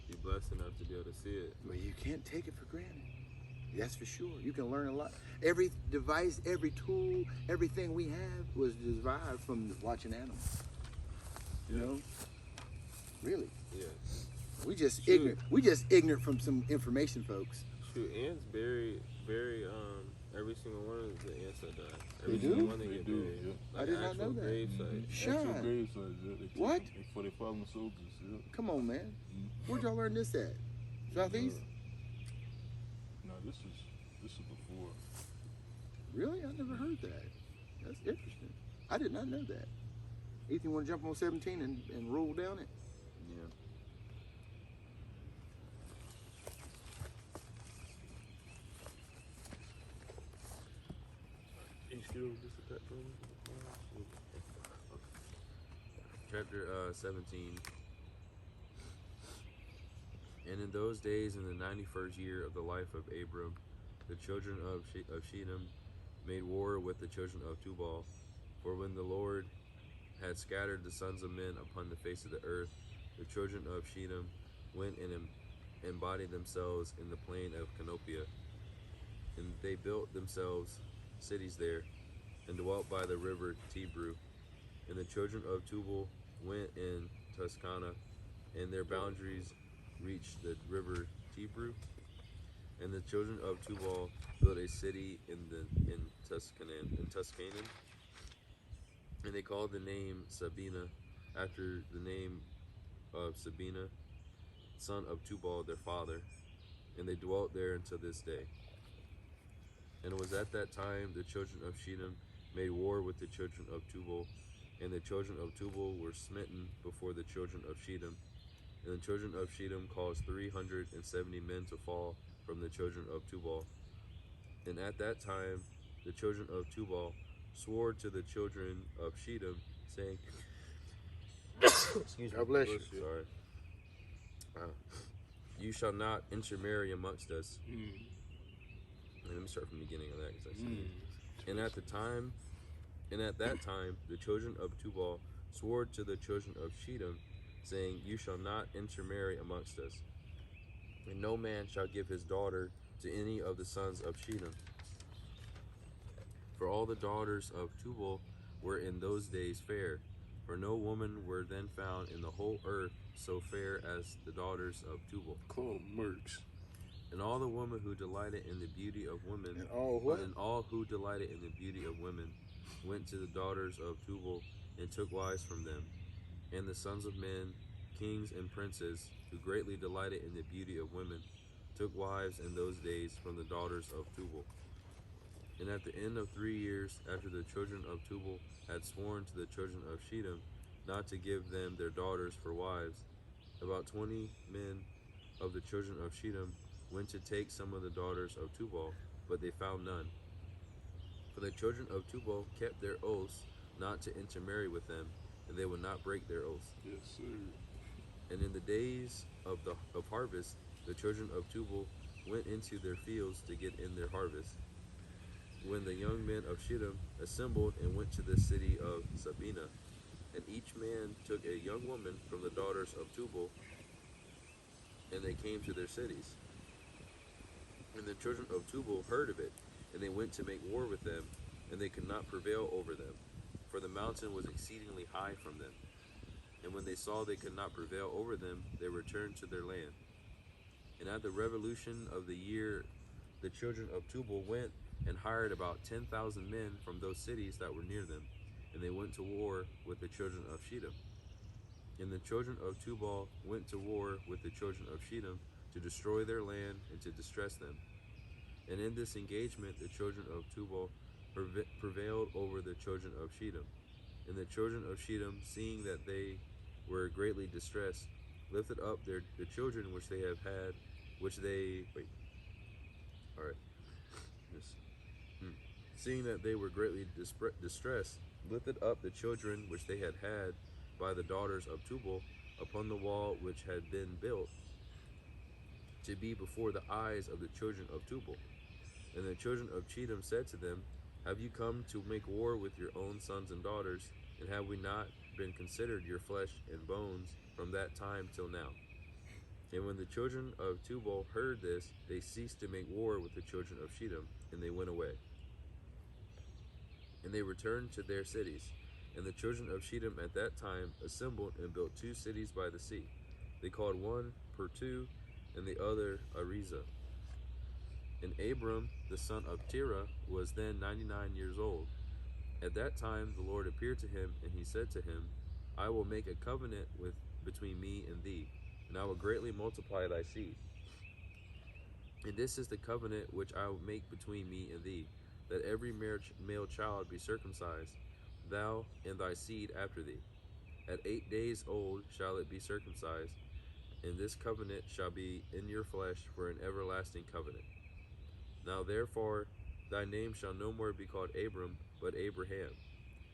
be blessed enough to be able to see it. Well, you can't take it for granted. That's for sure. You can learn a lot. Every device, every tool, everything we have was derived from watching animals. You know? Really. Yeah. We just Shoot. ignorant. We just ignorant from some information, folks. Shoot, ants bury every single one of the ants that die. They Every do? single one they They get do, buried. yeah. I did not know that. Grave site. Shine. Actual grave sites, yeah. They take What? them for their fallen soldiers, yeah. Come on, man. Where'd y'all learn this at? Southeast? No, this is before. Really? I never heard that. That's interesting. I did not know that. Ethan, want to jump on 17 and roll down it? Yeah. Chapter 17. And in those days, in the 91st year of the life of Abram, the children of Shechem made war with the children of Tubal. For when the Lord had scattered the sons of men upon the face of the earth, the children of Shechem went and embodied themselves in the plain of Canopia. And they built themselves cities there, and dwelt by the river Tibru. And the children of Tubal went in Tuscana, and their boundaries reached the river Tibru. And the children of Tubal built a city in Tuscanan, and they called the name Sabina, after the name of Sabina, son of Tubal their father. And they dwelt there until this day. And it was at that time the children of Shechem made war with the children of Tubal, and the children of Tubal were smitten before the children of Shechem. And the children of Shechem caused 370 men to fall from the children of Tubal. And at that time the children of Tubal swore to the children of Shechem, saying, excuse me, God bless you. Sorry. You shall not intermarry amongst us. Let me start from the beginning of that, because I said it. And at that time, the children of Tubal swore to the children of Shechem, saying, You shall not intermarry amongst us, and no man shall give his daughter to any of the sons of Shechem. For all the daughters of Tubal were in those days fair, for no woman were then found in the whole earth so fair as the daughters of Tubal. Call them mercs. And all the women who delighted in the beauty of women, And all what? and all who delighted in the beauty of women, went to the daughters of Tubal and took wives from them. And the sons of men, kings and princes, who greatly delighted in the beauty of women, took wives in those days from the daughters of Tubal. And at the end of 3 years, after the children of Tubal had sworn to the children of Shittim not to give them their daughters for wives, about 20 men of the children of Shittim went to take some of the daughters of Tubal, but they found none. For the children of Tubal kept their oaths not to intermarry with them, and they would not break their oaths. Yes, sir. And in the days of harvest, the children of Tubal went into their fields to get in their harvest. When the young men of Shittim assembled and went to the city of Sabina, and each man took a young woman from the daughters of Tubal, and they came to their cities. And the children of Tubal heard of it, and they went to make war with them, and they could not prevail over them, for the mountain was exceedingly high from them. And when they saw they could not prevail over them, they returned to their land. And at the revolution of the year, the children of Tubal went and hired about 10,000 men from those cities that were near them, and they went to war with the children of Shittim. And the children of Tubal went to war with the children of Shittim to destroy their land and to distress them. And in this engagement, the children of Tubal prevailed over the children of Shittim. And the children of Shittim, seeing that they were greatly distressed, lifted up the children which they have had, seeing that they were greatly distressed, lifted up the children which they had had by the daughters of Tubal upon the wall which had been built to be before the eyes of the children of Tubal. And the children of Shittim said to them, Have you come to make war with your own sons and daughters, and have we not been considered your flesh and bones from that time till now? And when the children of Tubal heard this, they ceased to make war with the children of Shittim, and they went away. And they returned to their cities. And the children of Shittim at that time assembled and built 2 cities by the sea. They called one Pertu, and the other Ariza. And Abram, the son of Terah, was then 99 years old. At that time the Lord appeared to him, and he said to him, I will make a covenant between me and thee, and I will greatly multiply thy seed. And this is the covenant which I will make between me and thee, that every male child be circumcised, thou and thy seed after thee. At 8 days old shall it be circumcised, and this covenant shall be in your flesh for an everlasting covenant. Now therefore thy name shall no more be called Abram, but Abraham,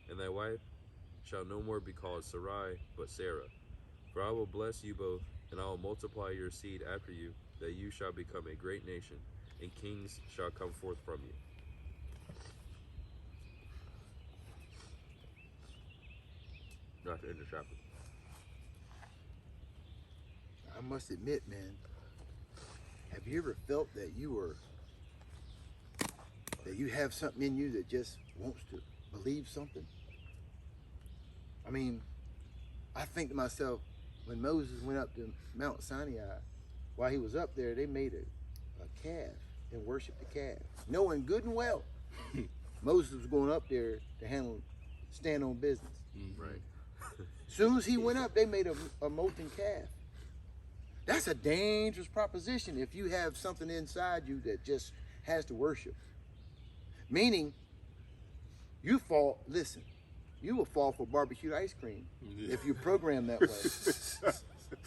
and thy wife shall no more be called Sarai, but Sarah. For I will bless you both, and I will multiply your seed after you, that you shall become a great nation, and kings shall come forth from you. Not to end the chapter. I must admit, man, have you ever felt that you have something in you that just wants to believe something? I mean, I think to myself, when Moses went up to Mount Sinai, while he was up there, they made a calf and worshiped the calf, knowing good and well Moses was going up there to stand on business. Right. As soon as he went up, they made a molten calf. That's a dangerous proposition if you have something inside you that just has to worship. Meaning, you will fall for barbecued ice cream if you program that way.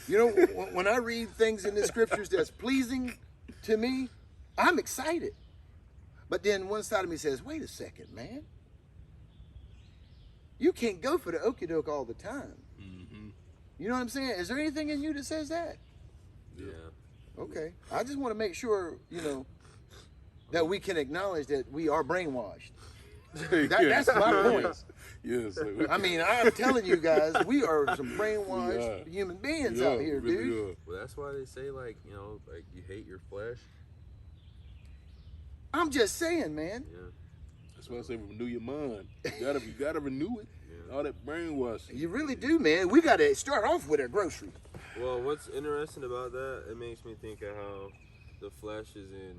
You know, when I read things in the scriptures that's pleasing to me, I'm excited. But then one side of me says, wait a second, man. You can't go for the okie doke all the time. Mm-hmm. You know what I'm saying? Is there anything in you that says that? Yeah. Okay. I just want to make sure, that we can acknowledge that we are brainwashed. That's my point. Yes. I mean, I'm telling you guys, we are some brainwashed human beings out here, really dude. Well, that's why they say, like you hate your flesh. I'm just saying, man. Yeah. That's why I say renew your mind. You gotta renew it. Yeah. All that brainwashing. You really do, man. We got to start off with our groceries. Well, what's interesting about that, it makes me think of how the flesh is in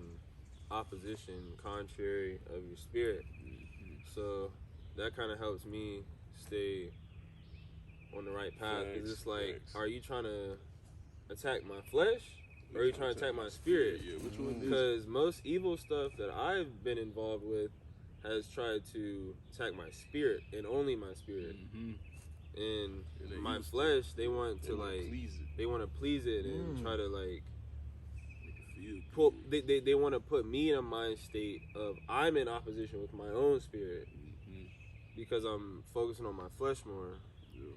opposition, contrary of your spirit. So that kind of helps me stay on the right path. Because it's like, Facts. are you trying to attack my flesh? Or are you trying to attack my spirit? Yeah, which one is? Because most evil stuff that I've been involved with has tried to attack my spirit and only my spirit. Mm-hmm. And Yeah, they my use- flesh, they want to wanna like, please it. they want to please it and try to like Make it feel pull. good. They want to put me in a mind state of I'm in opposition with my own spirit Mhm. because I'm focusing on my flesh more. Yeah.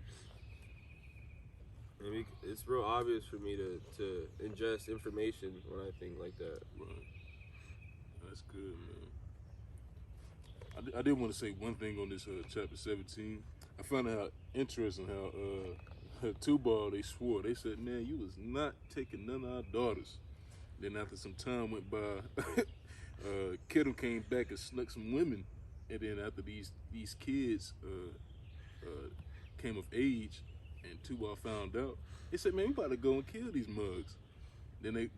And it's real obvious for me to ingest information when I think like that. Right. That's good, man. I did want to say one thing on this chapter 17. I found out how interesting how Tubal, they swore. They said, man, you was not taking none of our daughters. Then after some time went by, Kittim came back and snuck some women. And then after these kids came of age and Tubal found out, they said, man, we about to go and kill these mugs. Then the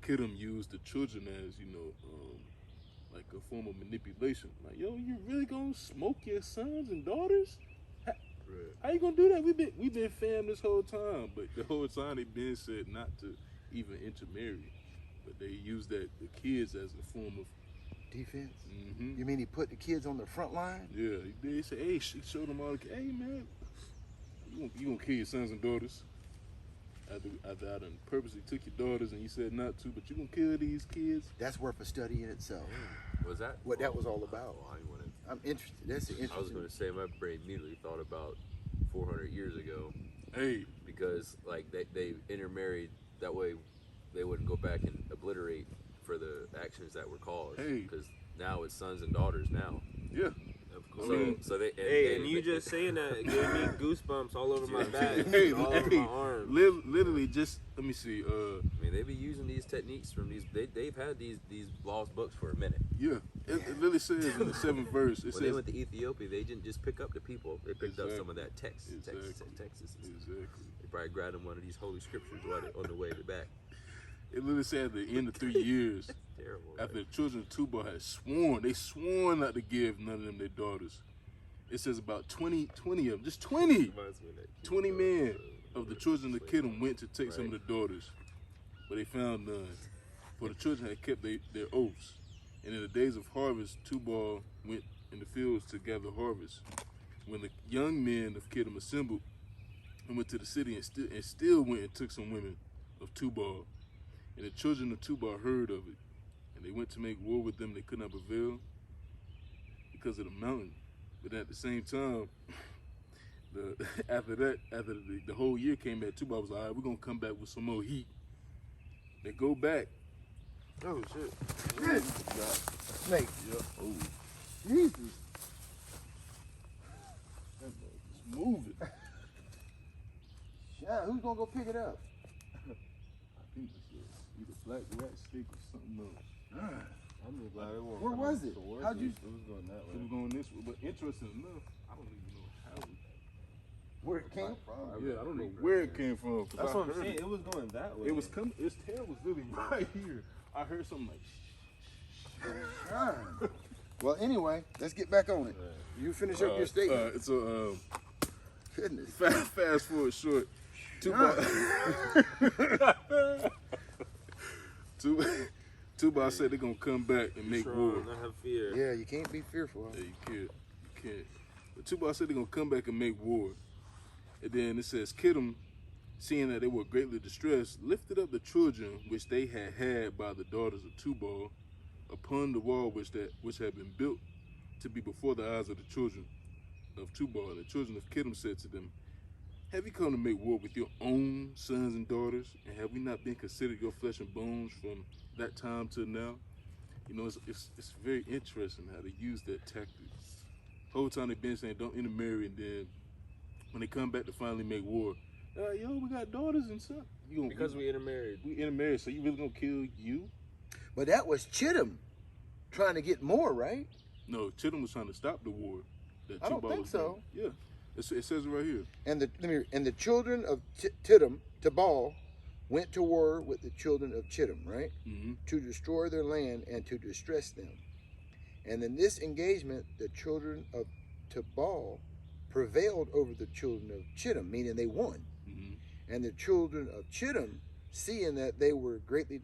Kittim used the children as, like a form of manipulation. Like, yo, you really gonna smoke your sons and daughters? How you gonna do that? We been fam this whole time, but the whole time they been said not to even intermarry. But they used the kids as a form of Defense? mm-hmm. You mean he put the kids on the front line? Yeah, they said, hey, she showed them all. Hey, man, you gonna kill your sons and daughters? After I done purposely took your daughters and you said not to, but you gonna kill these kids? That's worth a study in itself. Was that What that was all about. Well, I wanted- I'm interested. That's interesting. I was going to say my brain immediately thought about 400 years ago Hey, because like they intermarried that way they wouldn't go back and obliterate for the actions that were caused. Hey. Because now it's sons and daughters now. yeah. Of course. So they Hey, and you just saying that gave me goosebumps all over my back, Hey, all over my arms. literally just let me see. I mean, they be using these techniques from these. They've had these lost books for a minute. Yeah, it literally says in the 7th verse. It When they says went to Ethiopia, they didn't just pick up the people. They picked up Exactly. some of that text. Exactly. Texas. exactly. They probably grabbed them one of these holy scriptures while they on the way back. It literally said at the end of 3 years, Terrible. after the children of Tubal had sworn not to give none of them their daughters. It says about 20 of them, just 20. Reminds me of that 20 cute, men of the children of Kittim went to take some of Right. the daughters, but they found none. For the children had kept their oaths. And in the days of harvest, Tubal went in the fields to gather harvest. When the young men of Kittim assembled and went to the city and still went and took some women of Tubal. And the children of Tubal heard of it, and they went to make war with them. They could not prevail because of the mountain. But at the same time, after the whole year came back, Tubal was like, all right, we're going to come back with some more heat. They go back. Oh shit! Snake. Yep. Oh, Jesus. it's moving. Yeah, who's gonna go pick it up? I think it's either black rat stick or something else. I'm just glad it won't. Where was it? How'd you? It was going that It was way. going this way, but interesting enough, I don't even know how. Where it came from? Yeah, I don't know where it came from. 'cause That's I what I'm heard saying. it. It was going that way. It was coming. Its tail was really right here. I heard something like. Ah. Well, anyway, let's get back on it. You finish up your statement. It's a Goodness. fast forward short. Tubal said they're gonna come back and make war. Strong, not have fear. Yeah, you can't be fearful. Yeah, you can't. But Tubal said they're gonna come back and make war. And then it says Kittim, seeing that they were greatly distressed, lifted up the children which they had by the daughters of Tubal upon the wall which had been built to be before the eyes of the children of Tubal. And the children of Kittim said to them, have you come to make war with your own sons and daughters? And have we not been considered your flesh and bones from that time till now? You know, it's very interesting how they use that tactic. Whole time they've been saying don't intermarry, and then when they come back to finally make war, yo, we got daughters and sons. Because we intermarried. We intermarried, so you really gonna kill you? But that was Chittim trying to get more, right? No, Chittim was trying to stop the war. That I don't Tubal think was so. doing. Yeah. It says it right here. And the children of Tibal went to war with the children of Chittim, right? Mm-hmm. To destroy their land and to distress them. And in this engagement, the children of Tibal prevailed over the children of Chittim, meaning they won. Mm-hmm. And the children of Chittim, seeing that they were greatly